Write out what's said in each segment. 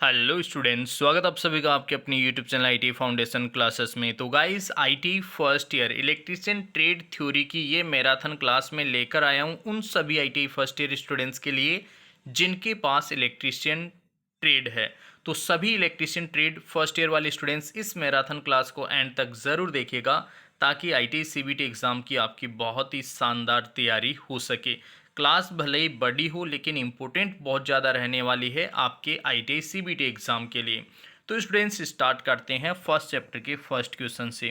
Hello students, स्वागत आप सभी का आपके अपनी YouTube channel IT foundation classes में। तो guys, IT first year electrician trade theory की ये मैराथन क्लास में लेकर आया हूँ उन सभी आईटी फर्स्ट ईयर स्टूडेंट्स के लिए जिनके पास इलेक्ट्रीशियन ट्रेड है। तो सभी इलेक्ट्रीशियन ट्रेड फर्स्ट ईयर वाले स्टूडेंट्स इस मैराथन क्लास को एंड तक ज़रूर देखिएगा ताकि आईटी सीबीटी एग्ज़ाम की आपकी बहुत ही शानदार तैयारी हो सके। क्लास भले ही बड़ी हो लेकिन इम्पोर्टेंट बहुत ज़्यादा रहने वाली है आपके आईटी सीबीटी एग्ज़ाम के लिए। तो स्टूडेंट्स, स्टार्ट करते हैं फर्स्ट चैप्टर के फर्स्ट क्वेश्चन से।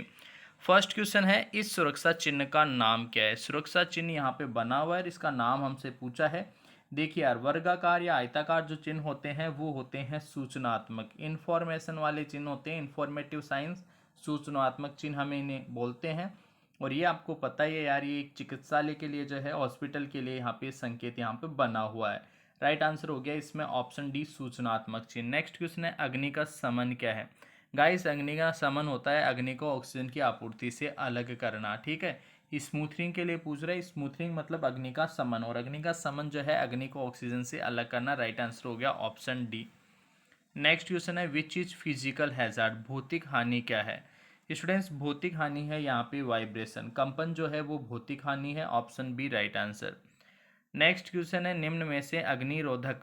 फर्स्ट क्वेश्चन है, इस सुरक्षा चिन्ह का नाम क्या है। सुरक्षा चिन्ह यहाँ पे बना हुआ है, इसका नाम हमसे पूछा है। देखिए यार, वर्गाकार या आयताकार जो चिन्ह होते हैं वो होते हैं सूचनात्मक, इंफॉर्मेशन वाले चिन्ह होते हैं, इंफॉर्मेटिव साइंस सूचनात्मक चिन्ह हमें इन्हें बोलते हैं। और ये आपको पता ही है यार, ये एक चिकित्सालय के लिए जो है, हॉस्पिटल के लिए यहाँ पे संकेत यहाँ पे बना हुआ है। राइट आंसर हो गया इसमें ऑप्शन डी, सूचनात्मक चिन्ह। नेक्स्ट क्वेश्चन है, अग्नि का समन क्या है। गाइस, अग्नि का समन होता है अग्नि को ऑक्सीजन की आपूर्ति से अलग करना। ठीक है, स्मूथरिंग के लिए पूछ रहे हैं, स्मूथरिंग मतलब अग्नि का समन, और अग्नि का समन जो है अग्नि को ऑक्सीजन से अलग करना। राइट आंसर हो गया ऑप्शन डी। नेक्स्ट क्वेश्चन है, विच इज फिजिकल हैजार्ड, भौतिक हानि क्या है। स्टूडेंट्स, भौतिक हानि है यहाँ पे वाइब्रेशन, कंपन जो है वो भौतिक हानि है। Option B right answer. Next question है, निम्न में से अग्निरोधक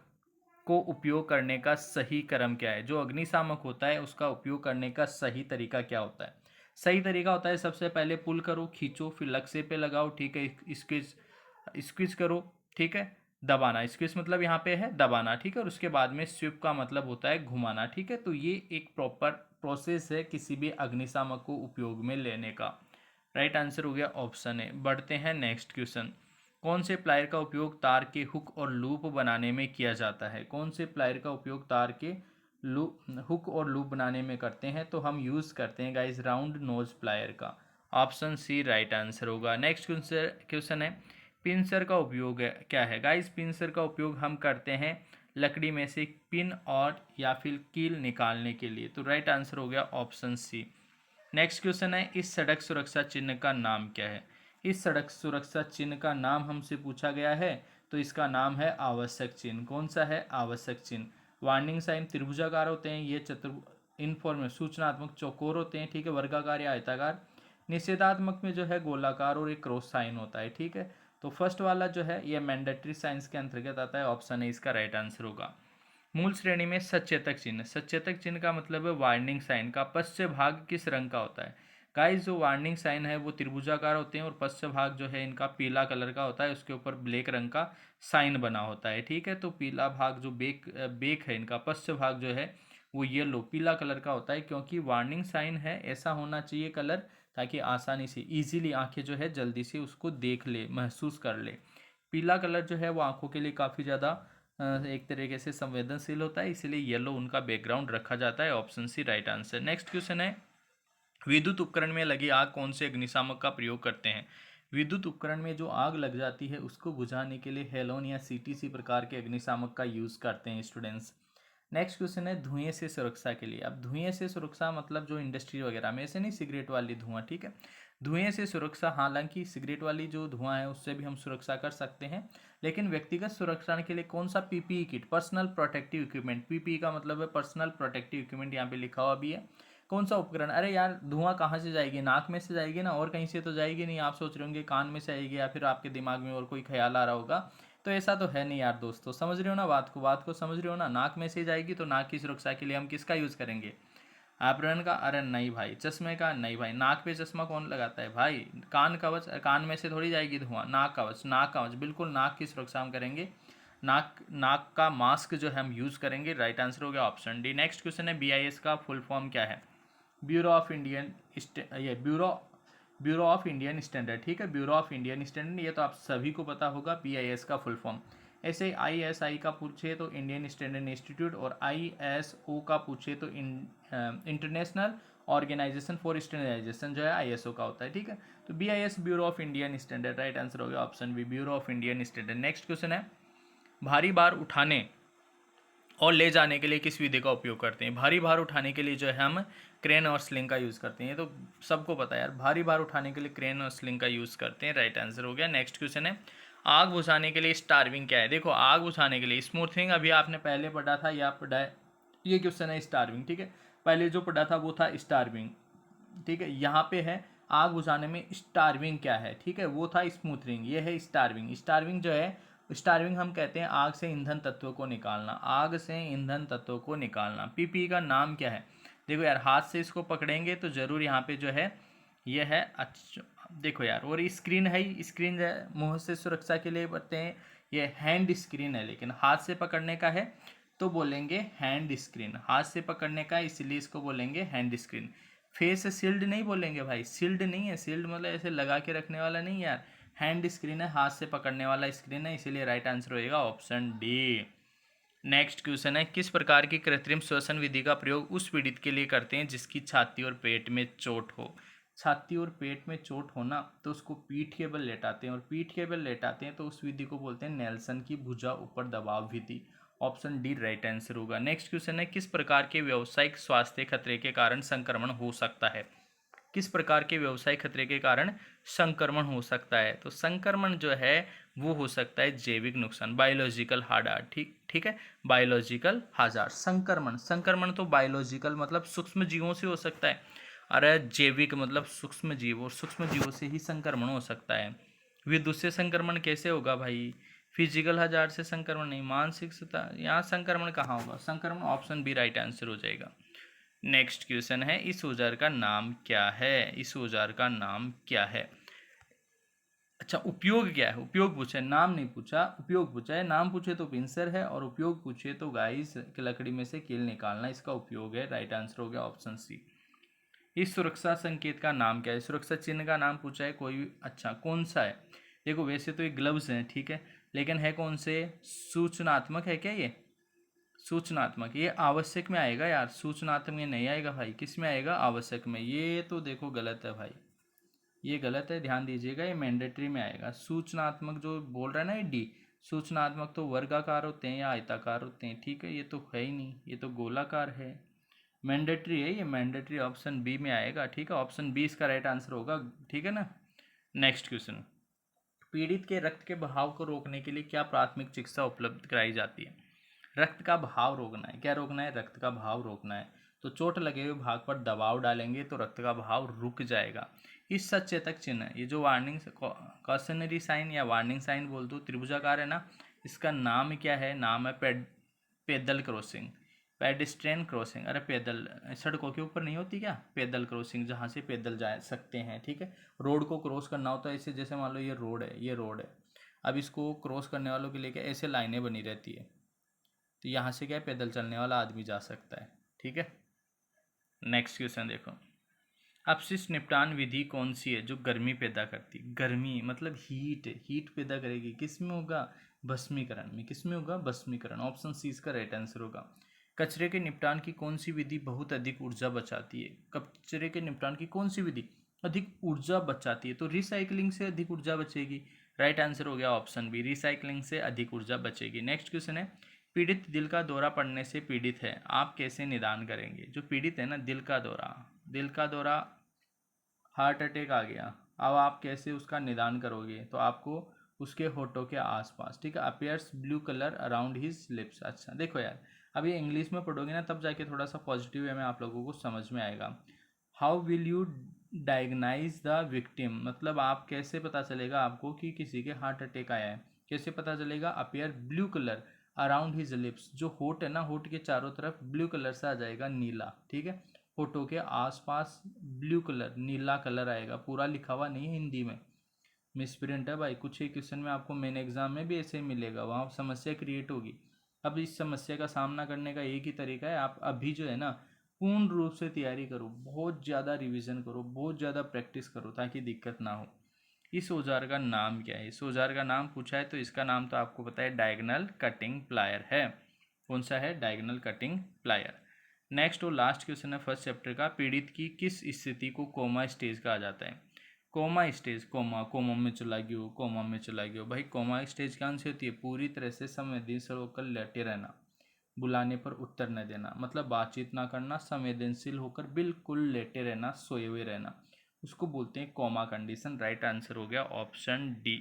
को उपयोग करने का सही क्रम क्या है। जो अग्निशामक होता है उसका उपयोग करने का सही तरीका क्या होता है। सही तरीका होता है, सबसे पहले पुल करो, खींचो, फिर लक्ष्य पे लगाओ। ठीक है, स्क्वीज स्क्वीज करो। ठीक है, दबाना, स्क्वीज मतलब यहाँ पे है दबाना। ठीक है, और उसके बाद में स्वीप का मतलब होता है घुमाना। ठीक है, तो ये एक प्रॉपर प्रोसेस है किसी भी अग्निशामक को उपयोग में लेने का। राइट आंसर हो गया ऑप्शन ए। बढ़ते हैं नेक्स्ट क्वेश्चन। कौन से प्लायर का उपयोग तार के हुक और लूप बनाने में किया जाता है। कौन से प्लायर का उपयोग तार के हुक और लूप बनाने में करते हैं, तो हम यूज़ करते हैं गाइस राउंड नोज प्लायर का। ऑप्शन सी राइट आंसर होगा। नेक्स्ट क्वेश्चन है, पिंसर का उपयोग क्या है। गाइस, पिंसर का उपयोग हम करते हैं लकड़ी में से पिन और या फिर कील निकालने के लिए। तो राइट आंसर हो गया ऑप्शन सी। नेक्स्ट क्वेश्चन है, इस सड़क सुरक्षा चिन्ह का नाम क्या है। इस सड़क सुरक्षा चिन्ह का नाम हमसे पूछा गया है, तो इसका नाम है आवश्यक चिन्ह। कौन सा है आवश्यक चिन्ह। वार्निंग साइन त्रिभुजाकार होते हैं, ये इन्फॉर्म सूचनात्मक चौकोर होते हैं। ठीक है, वर्गाकार या आयताकार। निषेधात्मक में जो है गोलाकार और एक क्रॉस साइन होता है। ठीक है, तो फर्स्ट वाला जो है ये मैंडेटरी साइंस के अंतर्गत आता है। ऑप्शन ए इसका राइट आंसर होगा। मूल श्रेणी में सचेतक चिन्ह, सचेतक चिन्ह का मतलब है वार्निंग साइन का पश्च भाग किस रंग का होता है। गाइस, जो वार्निंग साइन है वो त्रिभुजाकार होते हैं और पश्च भाग जो है इनका पीला कलर का होता है, उसके ऊपर ब्लैक रंग का साइन बना होता है। ठीक है, तो पीला भाग जो बेक है इनका, पश्च भाग जो है वो येलो पीला कलर का होता है, क्योंकि वार्निंग साइन है ऐसा होना चाहिए कलर, ताकि आसानी से इजीली आंखें जो है जल्दी से उसको देख ले, महसूस कर ले। पीला कलर जो है वो आंखों के लिए काफ़ी ज़्यादा एक तरीके से संवेदनशील होता है, इसलिए येलो उनका बैकग्राउंड रखा जाता है। Option C right answer. Next question है, विद्युत उपकरण में लगी आग कौन से अग्निशामक का प्रयोग करते हैं। विद्युत उपकरण में जो आग लग जाती है उसको बुझाने के लिए हेलोन या सीटीसी प्रकार के अग्निशामक का यूज़ करते हैं स्टूडेंट्स। नेक्स्ट क्वेश्चन है, धुएं से सुरक्षा के लिए। अब धुएं से सुरक्षा मतलब जो इंडस्ट्री वगैरह में, ऐसे नहीं सिगरेट वाली धुआं। ठीक है, धुएं से सुरक्षा, हालांकि सिगरेट वाली जो धुआं है उससे भी हम सुरक्षा कर सकते हैं, लेकिन व्यक्तिगत सुरक्षा के लिए कौन सा PPE kit, personal protective equipment, PPE का मतलब है पर्सनल प्रोटेक्टिव इक्विपमेंट, यहाँ पे लिखा हुआ भी है। कौन सा उपकरण, अरे यार धुआं कहाँ से जाएगी, नाक में से जाएगी ना, और कहीं से तो जाएगी नहीं। आप सोच रहे होंगे कान में से आएगी या फिर आपके दिमाग में और कोई ख्याल आ रहा होगा, तो ऐसा तो है नहीं यार दोस्तों। समझ रहे हो ना बात को समझ रहे हो ना। नाक में से जाएगी तो नाक की सुरक्षा के लिए हम किसका यूज़ करेंगे, आवरण का। अरे नहीं भाई, चश्मे का नहीं भाई, नाक पे चश्मा कौन लगाता है भाई। कान कवच, कान में से थोड़ी जाएगी धुआं। नाक कवच, नाक कवच, बिल्कुल नाक की सुरक्षा हम करेंगे। नाक नाक का मास्क जो है हम यूज़ करेंगे। राइट आंसर हो गया ऑप्शन डी। नेक्स्ट क्वेश्चन है, बीआईएस का फुल फॉर्म क्या है। ब्यूरो ऑफ इंडियन ये ब्यूरो ऑफ इंडियन स्टैंडर्ड। ठीक है, ब्यूरो ऑफ इंडियन स्टैंडर्ड, ये तो आप सभी को पता होगा बीआईएस का फुल फॉर्म। ऐसे आईएसआई का पूछे तो इंडियन स्टैंडर्ड इंस्टीट्यूट, और आईएसओ का पूछे तो इंटरनेशनल ऑर्गेनाइजेशन फॉर स्टैंडर्डाइजेशन जो है आईएसओ का होता है। ठीक है, तो BIS bureau of Indian standard. Right answer हो गया option B, bureau of Indian standard. Next question है, भारी भार उठाने और ले जाने के लिए किस विधि का उपयोग करते हैं। भारी भार उठाने के लिए जो है हम क्रेन और स्लिंग का यूज़ करते हैं, ये तो सबको पता है यार, भारी भार उठाने के लिए क्रेन और स्लिंग का यूज़ करते हैं। राइट आंसर हो गया। नेक्स्ट क्वेश्चन है, आग बुझाने के लिए स्टार्विंग क्या है। देखो, आग बुझाने के लिए स्मूथिंग अभी आपने पहले पढ़ा था, या पढ़ा है ये क्वेश्चन है स्टार्विंग, ठीक है। पहले जो पढ़ा था वो था स्टार्विंग, ठीक है। यहाँ पे है आग बुझाने में स्टार्विंग क्या है, ठीक है, वो था स्मूथरिंग, ये है स्टार्विंग। स्टार्विंग जो है, स्टार्विंग हम कहते हैं आग से ईंधन तत्वों को निकालना, आग से ईंधन तत्वों को निकालना। पीपी का नाम क्या है? देखो यार, हाथ से इसको पकड़ेंगे तो जरूर यहाँ पे जो है ये है, अच्छा देखो यार, और स्क्रीन है, स्क्रीन मुंह से सुरक्षा के लिए बरते हैं, ये हैंड स्क्रीन है, लेकिन हाथ से पकड़ने का है तो बोलेंगे हैंड स्क्रीन, हाथ से पकड़ने का इसलिए इसको बोलेंगे हैंड स्क्रीन। फेस शील्ड नहीं बोलेंगे भाई, शील्ड नहीं है, शील्ड मतलब ऐसे लगा के रखने वाला नहीं यार, हैंड स्क्रीन है, हाथ से पकड़ने वाला स्क्रीन है, इसीलिए राइट आंसर होएगा ऑप्शन डी। नेक्स्ट क्वेश्चन है, किस प्रकार की कृत्रिम श्वसन विधि का प्रयोग उस पीड़ित के लिए करते हैं जिसकी छाती और पेट में चोट हो? छाती और पेट में चोट होना तो उसको पीठ के बल लेटाते हैं, और पीठ के बल लेटाते हैं तो उस विधि को बोलते हैं नेल्सन की भुजा ऊपर दबाव विधि। ऑप्शन डी राइट आंसर होगा। नेक्स्ट क्वेश्चन है, किस प्रकार के व्यावसायिक स्वास्थ्य खतरे के कारण संक्रमण हो सकता है? किस प्रकार के व्यवसाय खतरे के कारण संक्रमण हो सकता है? तो संक्रमण जो है वो हो सकता है जैविक नुकसान, बायोलॉजिकल हार्ड, ठीक ठीक है, बायोलॉजिकल हाजार्ड। संक्रमण, संक्रमण तो बायोलॉजिकल मतलब सूक्ष्म जीवों से हो सकता है, अरे जैविक मतलब सूक्ष्म जीव, और सूक्ष्म जीवों से ही संक्रमण हो सकता है। विद्युत से संक्रमण कैसे होगा भाई? फिजिकल हजार से संक्रमण नहीं, मानसिक सता, यहाँ संक्रमण कहाँ होगा? संक्रमण ऑप्शन बी राइट आंसर हो जाएगा। नेक्स्ट क्वेश्चन है, इस औजार का नाम क्या है? इस औजार का नाम क्या है? अच्छा, उपयोग क्या है? उपयोग पूछा है, नाम नहीं पूछा, उपयोग पूछा है। नाम पूछे तो पिंसर है, और उपयोग पूछे तो गाइस लकड़ी में से कील निकालना इसका उपयोग है। राइट आंसर हो गया ऑप्शन सी। इस सुरक्षा संकेत का नाम क्या है? सुरक्षा चिन्ह का नाम पूछा है कोई, अच्छा कौन सा है? देखो वैसे तो ये ग्लव्स हैं, ठीक है, लेकिन है कौन से? सूचनात्मक है क्या ये? सूचनात्मक, ये आवश्यक में आएगा यार, सूचनात्मक में नहीं आएगा भाई, किस में आएगा? आवश्यक में। ये तो देखो गलत है भाई, ये गलत है, ध्यान दीजिएगा, ये मैंडेटरी में आएगा। सूचनात्मक जो बोल रहा है ना ये डी, सूचनात्मक तो वर्गाकार होते हैं या आयताकार होते हैं, ठीक है, ये तो है ही नहीं, ये तो गोलाकार है। मैंडेटरी है ये, मैंडेटरी ऑप्शन बी में आएगा, ठीक है, ऑप्शन बी इसका राइट आंसर होगा, ठीक है ना। नेक्स्ट क्वेश्चन, पीड़ित के रक्त के बहाव को रोकने के लिए क्या प्राथमिक चिकित्सा उपलब्ध कराई जाती है? रक्त का बहाव रोकना है, क्या रोकना है? रक्त का बहाव रोकना है, तो चोट लगे हुए भाग पर दबाव डालेंगे तो रक्त का बहाव रुक जाएगा। इस सचेतक चिन्ह, ये जो वार्निंग कॉशनरी साइन या वार्निंग साइन बोल दो, त्रिभुजाकार है ना, इसका नाम क्या है? नाम है पैदल क्रॉसिंग, पेडिस्ट्रियन क्रॉसिंग। अरे पैदल सड़कों के ऊपर नहीं होती क्या पैदल क्रॉसिंग, जहाँ से पैदल जा सकते हैं, ठीक है। रोड को क्रॉस करना होता है ऐसे, जैसे मान लो ये रोड है, ये रोड है, अब इसको क्रॉस करने वालों के लिए क्या ऐसे लाइनें बनी रहती है, तो यहाँ से क्या है पैदल चलने वाला आदमी जा सकता है, ठीक है। नेक्स्ट क्वेश्चन देखो, अपशिष्ट निपटान विधि कौन सी है जो गर्मी पैदा करती है? गर्मी मतलब हीट, हीट पैदा करेगी, किस में होगा? भस्मीकरण में। किस में होगा? भस्मीकरण। ऑप्शन सी इसका राइट आंसर होगा। कचरे के निपटान की कौन सी विधि बहुत अधिक ऊर्जा बचाती है? कचरे के निपटान की कौन सी विधि अधिक ऊर्जा बचाती है? तो रिसाइकलिंग से अधिक ऊर्जा बचेगी। राइट आंसर हो गया ऑप्शन बी, रिसाइकलिंग से अधिक ऊर्जा बचेगी। नेक्स्ट क्वेश्चन है, पीड़ित दिल का दौरा पड़ने से पीड़ित है, आप कैसे निदान करेंगे? जो पीड़ित है ना, दिल का दौरा, दिल का दौरा, हार्ट अटैक आ गया, अब आप कैसे उसका निदान करोगे? तो आपको उसके होठों के आसपास, ठीक है, appears blue colour around his lips. अच्छा देखो यार, अब ये इंग्लिश में पढ़ोगे ना तब जाके थोड़ा सा पॉजिटिव वे में आप लोगों को समझ में आएगा। How will you diagnose the victim, मतलब आप कैसे पता चलेगा आपको कि किसी के हार्ट अटैक आया है? कैसे पता चलेगा? Appear blue colour around his lips, जो होठ है ना, होठ के चारों तरफ ब्लू कलर से आ जाएगा, नीला, ठीक है, होठों के आसपास ब्लू कलर, नीला कलर आएगा, पूरा लिखा हुआ नहीं है हिंदी में, मिसप्रिंट है भाई, कुछ ही क्वेश्चन में आपको मेन एग्जाम में भी ऐसे ही मिलेगा, वहाँ समस्या क्रिएट होगी। अब इस समस्या का सामना करने का एक ही तरीका है, आप अभी जो है ना पूर्ण रूप से तैयारी करो, बहुत ज़्यादा रिवीजन करो, बहुत ज़्यादा प्रैक्टिस करो ताकि दिक्कत ना हो। इस औजार का नाम क्या है? इस औजार का नाम पूछा है तो इसका नाम तो आपको पता है, डायगोनल कटिंग प्लायर है। कौन सा है? Diagonal cutting plier. नेक्स्ट और लास्ट क्वेश्चन है फर्स्ट चैप्टर का, पीड़ित की किस स्थिति को कोमा स्टेज कहा जाता है? कोमा स्टेज, कोमा, कोमा में चला गयो, कोमा में चला गयो, भाई कोमा स्टेज कौन सी होती है? पूरी तरह से संवेदनशील होकर लेटे रहना, बुलाने पर उत्तर न देना, मतलब बातचीत ना करना, संवेदनशील होकर बिल्कुल लेटे रहना, सोए हुए रहना, उसको बोलते हैं कोमा कंडीशन। राइट आंसर हो गया ऑप्शन डी।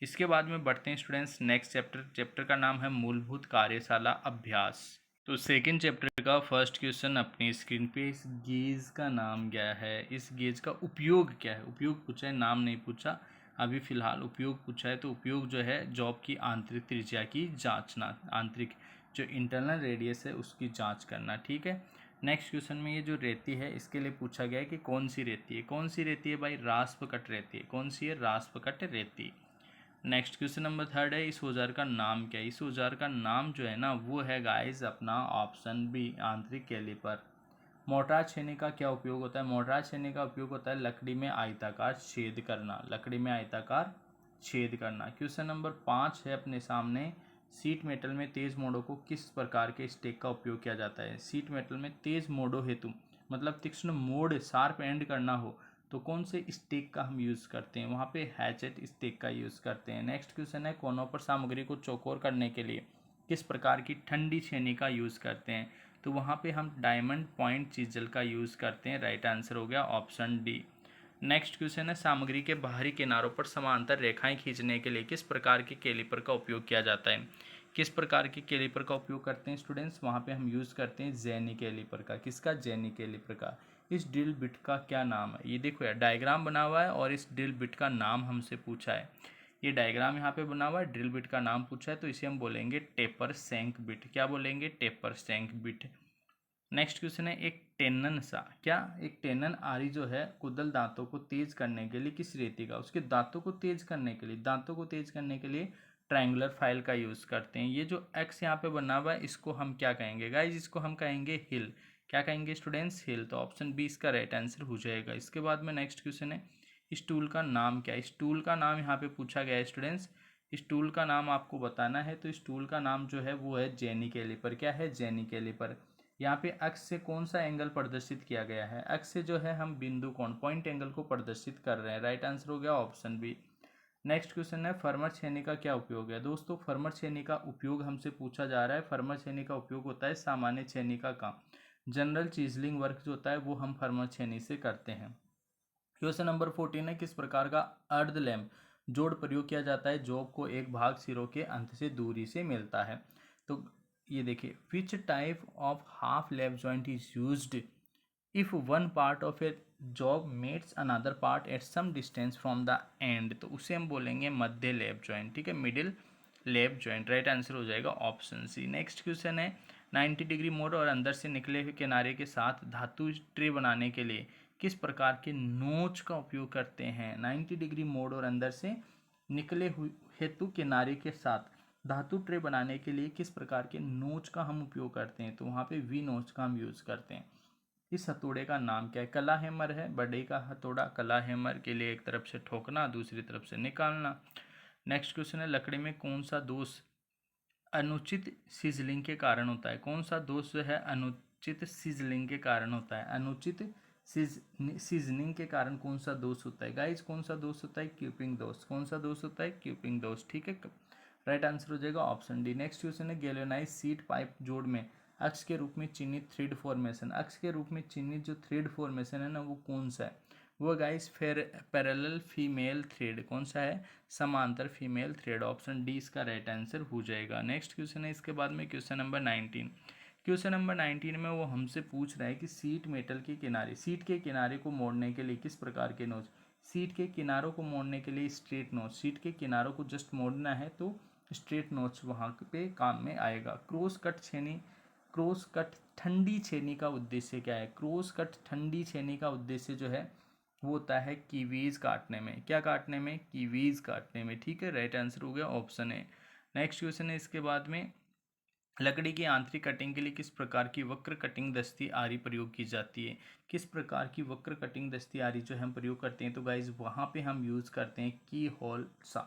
इसके बाद में बढ़ते हैं स्टूडेंट्स नेक्स्ट चैप्टर, चैप्टर का नाम है मूलभूत कार्यशाला अभ्यास। तो सेकेंड चैप्टर का फर्स्ट क्वेश्चन अपनी स्क्रीन पे, इस गेज का नाम क्या है, इस गेज का उपयोग क्या है। उपयोग पूछा है, नाम नहीं पूछा अभी फिलहाल। उपयोग पूछा है तो उपयोग जो है जॉब की आंतरिक त्रिज्या की जांचना, आंतरिक जो इंटरनल रेडियस है उसकी जांच करना, ठीक है। नेक्स्ट क्वेश्चन में ये जो रेती है इसके लिए पूछा गया है कि कौन सी रेती है। कौन सी रेती है भाई, रास्पकट रेती है। कौन सी है, रास्पकट रेती। नेक्स्ट क्वेश्चन नंबर थर्ड है, इस औजार का नाम क्या है। इस औजार का नाम जो है ना वो है गाइस अपना ऑप्शन बी, आंतरिक कैलिपर। मोर्टार छेनी का क्या उपयोग होता है। मोर्टार छेनी का उपयोग होता है लकड़ी में आयताकार छेद करना, लकड़ी में आयताकार छेद करना। क्वेश्चन नंबर 5 है अपने सामने, सीट मेटल में तेज मोड़ों को किस प्रकार के स्टेक का उपयोग किया जाता है। सीट मेटल में तेज मोड़ों हेतु मतलब तीक्ष्ण मोड़, शार्प एंड करना हो तो कौन से स्टेक का हम यूज़ करते हैं, वहाँ पे हैचेट स्टेक का यूज़ करते हैं। नेक्स्ट क्वेश्चन है, कोनों पर सामग्री को चौकोर करने के लिए किस प्रकार की ठंडी छेनी का यूज़ करते हैं, तो वहाँ पे हम डायमंड पॉइंट चीजल का यूज़ करते हैं। राइट आंसर हो गया ऑप्शन डी। नेक्स्ट क्वेश्चन है, सामग्री के बाहरी किनारों पर समांतर रेखाएं खींचने के लिए किस प्रकार के कैलिपर का उपयोग किया जाता है। किस प्रकार के कैलिपर का उपयोग करते हैं स्टूडेंट्स, वहाँ पे हम यूज़ करते हैं जेनी कैलिपर का। किसका, जेनी कैलिपर का। इस ड्रिल बिट का क्या नाम है। ये देखो यार डायग्राम बना हुआ है और इस ड्रिल बिट का नाम हमसे पूछा है। ये डायग्राम यहाँ पे बना हुआ है, ड्रिल बिट का नाम पूछा है तो इसे हम बोलेंगे टेपर सैंक बिट। क्या बोलेंगे, टेपर सैंक बिट। नेक्स्ट क्वेश्चन है, एक टेनन सा, क्या एक टेनन आरी जो है कुदल दांतों को तेज करने के लिए किस रेती का, उसके दांतों को तेज करने के लिए, दांतों को तेज करने के लिए ट्रायंगुलर फाइल का यूज़ करते हैं। ये जो एक्स यहाँ पे बना हुआ है इसको हम क्या कहेंगे गाइज, इसको हम कहेंगे हिल। क्या कहेंगे स्टूडेंट्स, हिल। तो ऑप्शन बी इसका राइट आंसर हो जाएगा। इसके बाद में नेक्स्ट क्वेश्चन है, इस टूल का नाम क्या है। इस टूल का नाम यहाँ पे पूछा गया है स्टूडेंट्स। इस टूल का नाम आपको बताना है, तो इस टूल का नाम जो है वो है जेनी कैलिपर। क्या है, जेनी कैलिपर। यहाँ पे अक्ष से कौन सा एंगल प्रदर्शित किया गया है, अक्ष से जो है हम बिंदु कोण, पॉइंट एंगल को प्रदर्शित कर रहे हैं। राइट आंसर हो गया ऑप्शन बी। नेक्स्ट क्वेश्चन है, फर्मर छेनी का क्या उपयोग है। दोस्तों फर्मर छेनी का उपयोग हमसे पूछा जा रहा है। फर्मर छेनी का उपयोग होता है सामान्य छेनी का काम, जनरल चीजलिंग वर्क जो होता है वो हम फर्मर छेनी से करते हैं। क्वेश्चन नंबर 14 है, किस प्रकार का अर्ध लैम्प जोड़ प्रयोग किया जाता है, जॉब को एक भाग सिरों के अंत से दूरी से मिलता है। तो ये देखिए, which type of half lap joint is used if one part of a job meets another part at some distance from the end, तो उसे हम बोलेंगे मध्य लैप जॉइंट, ठीक है, middle lap joint. Right answer हो जाएगा ऑप्शन सी। नेक्स्ट क्वेश्चन है, 90 डिग्री मोड़ और अंदर से निकले हुए किनारे के साथ धातु ट्रे बनाने के लिए किस प्रकार के नोच का उपयोग करते हैं। 90 डिग्री मोड़ और अंदर से निकले हुए हेतु किनारे के साथ धातु ट्रे बनाने के लिए किस प्रकार के नोच का हम उपयोग करते हैं, तो वहाँ पे वी नोच का हम यूज़ करते हैं। इस हथौड़े का नाम क्या है। कला हैमर है, बड़े का हथौड़ा। कला हैमर के लिए एक तरफ से ठोकना, दूसरी तरफ से निकालना। नेक्स्ट क्वेश्चन है, लकड़ी में कौन सा दोष अनुचित सीजलिंग के कारण होता है। कौन सा दोष जो है अनुचित सीजलिंग के कारण होता है। अनुचित सीजनिंग के कारण कौन सा दोष होता है गाइज, कौन सा दोष होता है, क्यूपिंग दोष। कौन सा दोष होता है, क्यूपिंग दोष, ठीक है। राइट आंसर हो जाएगा ऑप्शन डी। नेक्स्ट क्वेश्चन है, गैल्वेनाइज सीट पाइप जोड़ में अक्ष के रूप में चिन्हित थ्रेड फॉर्मेशन, अक्ष के रूप में चिन्हित जो थ्रेड फॉर्मेशन है ना वो कौन सा है, वो गाइस फिर पैरेलल फीमेल थ्रेड। कौन सा है, समांतर फीमेल थ्रेड। ऑप्शन डी इसका राइट आंसर हो जाएगा। नेक्स्ट क्वेश्चन है इसके बाद में क्वेश्चन नंबर 19। क्वेश्चन नंबर 19 में वो हमसे पूछ रहा है कि सीट मेटल के किनारे, सीट के किनारे को मोड़ने के लिए किस प्रकार के नोच, सीट के किनारों को मोड़ने के लिए स्ट्रेट नोच, सीट के किनारों को जस्ट मोड़ना है तो स्ट्रेट नोच वहाँ पे काम में आएगा। क्रॉस कट छेनी, क्रॉस कट ठंडी छेनी का उद्देश्य क्या है। क्रॉस कट ठंडी छेनी का उद्देश्य जो है वो होता है कीवीज काटने में। क्या काटने में, कीवीज काटने में, ठीक है। राइट आंसर हो गया ऑप्शन ए। नेक्स्ट क्वेश्चन है इसके बाद में, लकड़ी की आंतरिक कटिंग के लिए किस प्रकार की वक्र कटिंग दस्ती आरी प्रयोग की जाती है। किस प्रकार की वक्र कटिंग दस्ती आरी जो हम प्रयोग करते हैं, तो गाइज वहाँ पे हम यूज़ करते हैं की होल सा,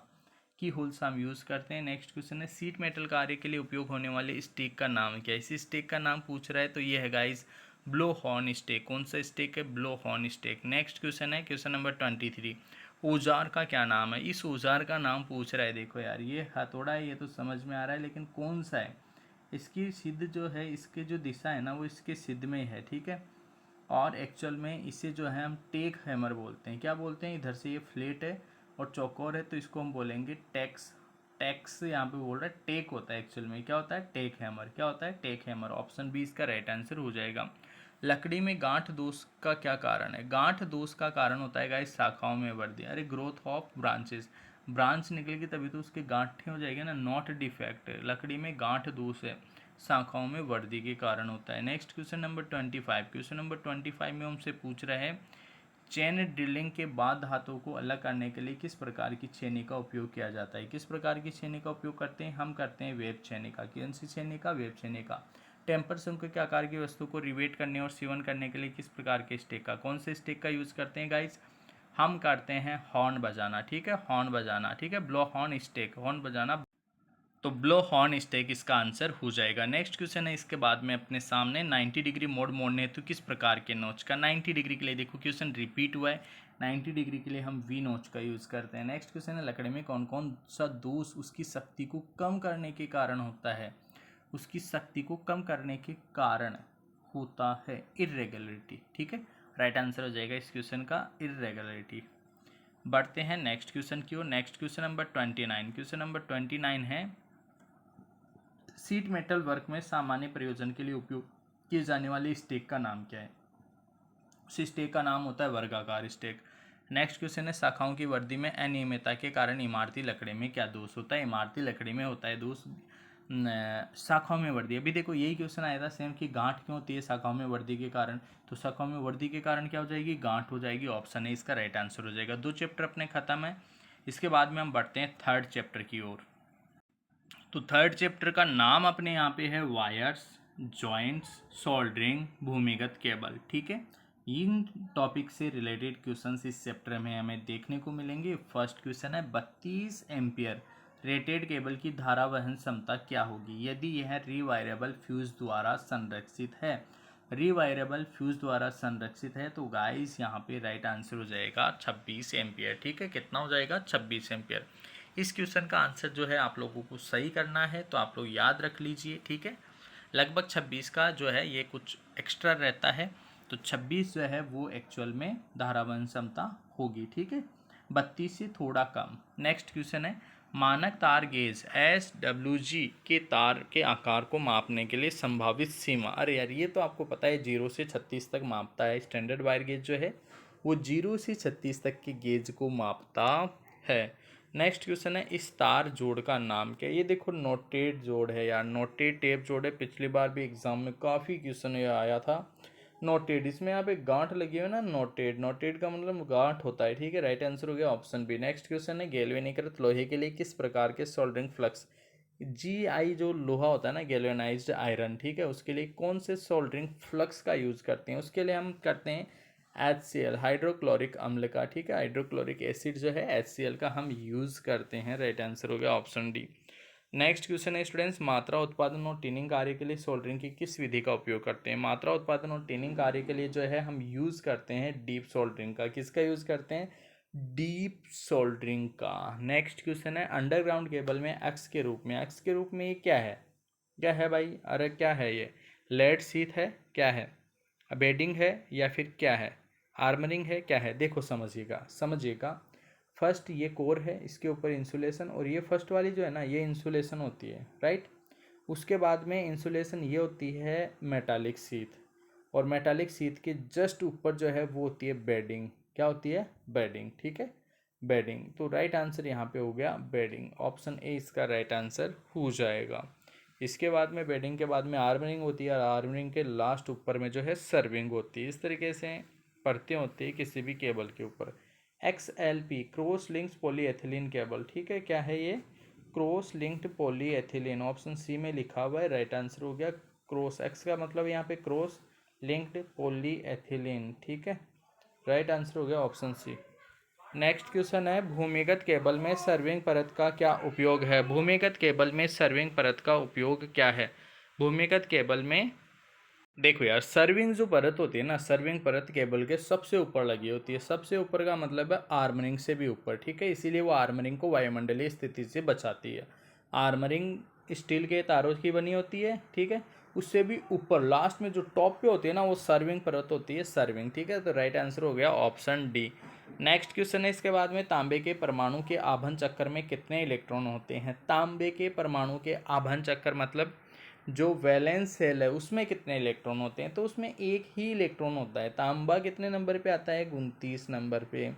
की होल सा हम यूज़ करते हैं। नेक्स्ट क्वेश्चन है, सीट मेटल कार्य के लिए उपयोग होने वाले स्टिक का नाम क्या है। इसी स्टिक का नाम पूछ रहा है तो ये है गाइज ब्लो हॉर्न स्टेक। कौन सा स्टेक है, blow horn stake. Next question है क्वेश्चन नंबर 23, औजार का क्या नाम है। इस औजार का नाम पूछ रहा है। देखो यार ये हथौड़ा है, ये तो समझ में आ रहा है, लेकिन कौन सा है, इसकी सिद्ध जो है, इसके जो दिशा है ना वो इसके सिद्ध में है, ठीक है। और एक्चुअल में इसे जो है हम टेक हैमर बोलते हैं। क्या बोलते हैं, इधर से ये फ्लेट है और चौकोर है तो इसको हम बोलेंगे टैक्स, टैक्स यहाँ पे बोल रहा है टेक होता है, एक्चुअल में क्या होता है, टेक हैमर। क्या होता है, टेक हैमर। ऑप्शन बी इसका राइट आंसर हो जाएगा। लकड़ी में गांठ दोष का क्या कारण है? गांठ दोष का कारण होता है गाइस शाखाओं में वृद्धि। अरे ग्रोथ ऑफ ब्रांचेस, ब्रांच निकलेगी तभी तो उसके गांठें हो जाएगी ना, नॉट डिफेक्ट। लकड़ी में गांठ दोष है, शाखाओं में वृद्धि के कारण होता है। Next question number 25। Question number 25 में हमसे पूछ रहे हैं चेन ड्रिलिंग के बाद धातुओं को अलग करने के लिए किस प्रकार की छेनी का उपयोग किया जाता है? किस प्रकार की छेनी का उपयोग करते हैं? हम करते हैं वेब छेनी का। कौन सी छेनी का? वेब छेनी का। टेम्पर शंकु के आकार की वस्तु को रिवेट करने और सीवन करने के लिए किस प्रकार के स्टेक का, कौन से स्टेक का यूज़ करते हैं गाइस? हम करते हैं हॉर्न बजाना, ठीक है, हॉर्न बजाना, ठीक है, ब्लो हॉर्न स्टेक, हॉर्न बजाना, तो ब्लो हॉर्न स्टेक इसका आंसर हो जाएगा। नेक्स्ट क्वेश्चन है इसके बाद में अपने सामने 90 डिग्री मोड मोड़ने हेतु किस प्रकार के नोच का, 90 डिग्री के लिए देखो क्वेश्चन रिपीट हुआ है, 90 डिग्री के लिए हम वी नोच का यूज़ करते हैं। नेक्स्ट क्वेश्चन है लकड़ी में कौन कौन सा दोष उसकी शक्ति को कम करने के कारण होता है? उसकी शक्ति को कम करने के कारण होता है इर्रेगुलरिटी, ठीक है, राइट आंसर हो जाएगा इस क्वेश्चन का इर्रेगुलरिटी। बढ़ते हैं नेक्स्ट क्वेश्चन की ओर। Next question number 29। Question number 29 है सीट मेटल वर्क में सामान्य प्रयोजन के लिए उपयोग किए जाने वाले स्टेक का नाम क्या है? उस स्टेक का नाम होता है वर्गाकार स्टेक। नेक्स्ट क्वेश्चन है शाखाओं की वृद्धि में अनियमितता के कारण इमारती लकड़ी में क्या दोष होता है? इमारती लकड़ी में होता है दोष शाखाओं में वृद्धि। अभी देखो यही क्वेश्चन आया था सेम कि गांठ क्यों होती है शाखाओं में वृद्धि के कारण, तो शाखाओं में वृद्धि के कारण क्या हो जाएगी? गांठ हो जाएगी। ऑप्शन है इसका राइट आंसर हो जाएगा। 2 चैप्टर अपने खत्म है। इसके बाद में हम बढ़ते हैं थर्ड चैप्टर की ओर। तो थर्ड चैप्टर का नाम अपने यहाँ पे है वायर्स, जॉइंट्स, सोल्डरिंग, भूमिगत केबल, ठीक है। इन टॉपिक से रिलेटेड क्वेश्चंस इस चैप्टर में हमें देखने को मिलेंगे। फर्स्ट क्वेश्चन है 32 एम्पियर रेटेड केबल की धारा वहन क्षमता क्या होगी यदि यह रिवायरेबल फ्यूज द्वारा संरक्षित है? रिवायरेबल फ्यूज द्वारा संरक्षित है तो गाइस यहाँ पे राइट आंसर हो जाएगा 26 एम्पियर, ठीक है। कितना हो जाएगा? 26 एम्पियर। इस क्वेश्चन का आंसर जो है आप लोगों को सही करना है तो आप लोग याद रख लीजिए, ठीक है। लगभग 26 का जो है ये कुछ एक्स्ट्रा रहता है, तो 26 जो है वो एक्चुअल में धारावहन क्षमता होगी, ठीक है, 32 से थोड़ा कम। नेक्स्ट क्वेश्चन है मानक तार गेज SWG के तार के आकार को मापने के लिए संभावित सीमा। अरे यार ये तो आपको पता है 0 से 36 तक मापता है। स्टैंडर्ड वायर गेज जो है वो 0 से 36 तक के गेज को मापता है। नेक्स्ट क्वेश्चन है इस तार जोड़ का नाम क्या है? ये देखो नोटेड जोड़ है यार, नोटेड टेप जोड़ है। पिछली बार भी एग्जाम में काफ़ी क्वेश्चन ये आया था नोटेड। इसमें यहाँ पे गांठ लगी हुई है ना, नोटेड, नोटेड का मतलब गांठ होता है, ठीक है, राइट आंसर हो गया ऑप्शन बी। नेक्स्ट क्वेश्चन है गैल्वेनीकृत लोहे के लिए किस प्रकार के सोल्डरिंग फ्लक्स, GI जो लोहा होता है ना, गैल्वेनाइज्ड आयरन, ठीक है, उसके लिए कौन से सोल्डरिंग फ्लक्स का यूज़ करते हैं? उसके लिए हम करते हैं HCl, हाइड्रोक्लोरिक अम्ल का, ठीक है, हाइड्रोक्लोरिक एसिड जो है HCl का हम यूज़ करते हैं। राइट आंसर हो गया ऑप्शन डी। नेक्स्ट क्वेश्चन है स्टूडेंट्स मात्रा उत्पादन और टीनिंग कार्य के लिए सोल्डरिंग की किस विधि का उपयोग करते हैं? मात्रा उत्पादन और टीनिंग कार्य के लिए जो है हम यूज़ करते हैं डीप सोल्डरिंग का। किसका यूज़ करते हैं? डीप सोल्डरिंग का। नेक्स्ट क्वेश्चन है अंडरग्राउंड केबल में एक्स के रूप में, एक्स के रूप में ये क्या है? क्या है भाई? अरे क्या है ये? लेड शीथ है? क्या है? बेडिंग है या फिर क्या है? आर्मरिंग है? क्या है? देखो समझिएगा समझिएगा। फर्स्ट ये कोर है, इसके ऊपर इंसुलेशन, और ये फर्स्ट वाली जो है ना ये इंसुलेशन होती है, राइट। उसके बाद में इंसुलेशन ये होती है मेटालिक शीथ, और मेटालिक शीथ के जस्ट ऊपर जो है वो होती है बेडिंग। क्या होती है? बेडिंग, ठीक है, बेडिंग। तो राइट आंसर यहाँ पे हो गया बेडिंग। ऑप्शन ए इसका राइट आंसर हो जाएगा। इसके बाद में बेडिंग के बाद में आर्मरिंग होती है, और आर्मरिंग के लास्ट ऊपर में जो है सर्विंग होती है। इस तरीके से परतें होती है किसी भी केबल के ऊपर। XLP cross linked polyethylene cable, ठीक है, क्या है ये? Cross linked polyethylene. Option C में लिखा हुआ है, राइट आंसर हो गया क्रॉस। एक्स का मतलब यहाँ पे क्रॉस लिंक्ड पॉलीएथिलीन, ठीक है, राइट आंसर हो गया ऑप्शन सी। नेक्स्ट क्वेश्चन है भूमिगत केबल में सर्विंग परत का क्या उपयोग है? भूमिगत केबल में सर्विंग परत का उपयोग क्या है? भूमिगत केबल में देखो यार, सर्विंग जो परत होती है ना, सर्विंग परत केबल के सबसे ऊपर लगी होती है। सबसे ऊपर का मतलब है आर्मरिंग से भी ऊपर, ठीक है, इसीलिए वो आर्मरिंग को वायुमंडलीय स्थिति से बचाती है। आर्मरिंग स्टील के तारों की बनी होती है, ठीक है, उससे भी ऊपर लास्ट में जो टॉप पे होती है ना वो सर्विंग परत होती है, सर्विंग, ठीक है। तो राइट आंसर हो गया ऑप्शन डी। नेक्स्ट क्वेश्चन है इसके बाद में, तांबे के परमाणु के आभन चक्कर में कितने इलेक्ट्रॉन होते हैं। तांबे के परमाणु के आभन चक्कर मतलब जो वैलेंस सेल है उसमें कितने इलेक्ट्रॉन होते हैं, तो उसमें एक ही इलेक्ट्रॉन होता है। तांबा कितने नंबर पे आता है, 29 नंबर पे।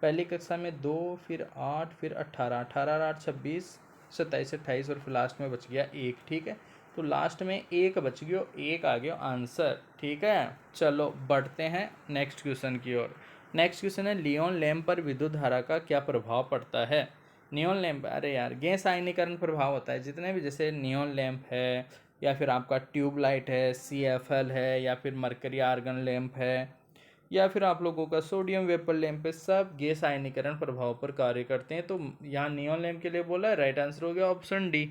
पहली कक्षा में 2, फिर 8, फिर 18, 18 8 26, 27 28 और फिर लास्ट में बच गया 1। ठीक है, तो लास्ट में 1 बच गया, 1 आ गया आंसर। ठीक है, चलो बढ़ते हैं नेक्स्ट क्वेश्चन की ओर। नेक्स्ट क्वेश्चन है, लियोन लैंप पर विद्युत धारा का क्या प्रभाव पड़ता है। नियॉन लैंप, अरे यार गैस आयनीकरण प्रभाव होता है। जितने भी जैसे नियॉन लैंप है, या फिर आपका ट्यूब लाइट है, CFL है, या फिर मरकरी आर्गन लैंप है, या फिर आप लोगों का सोडियम वेपर लैंप है, सब गैस आयनीकरण प्रभाव पर कार्य करते हैं। तो यहाँ नियॉन लैंप के लिए बोला है, राइट आंसर हो गया ऑप्शन डी।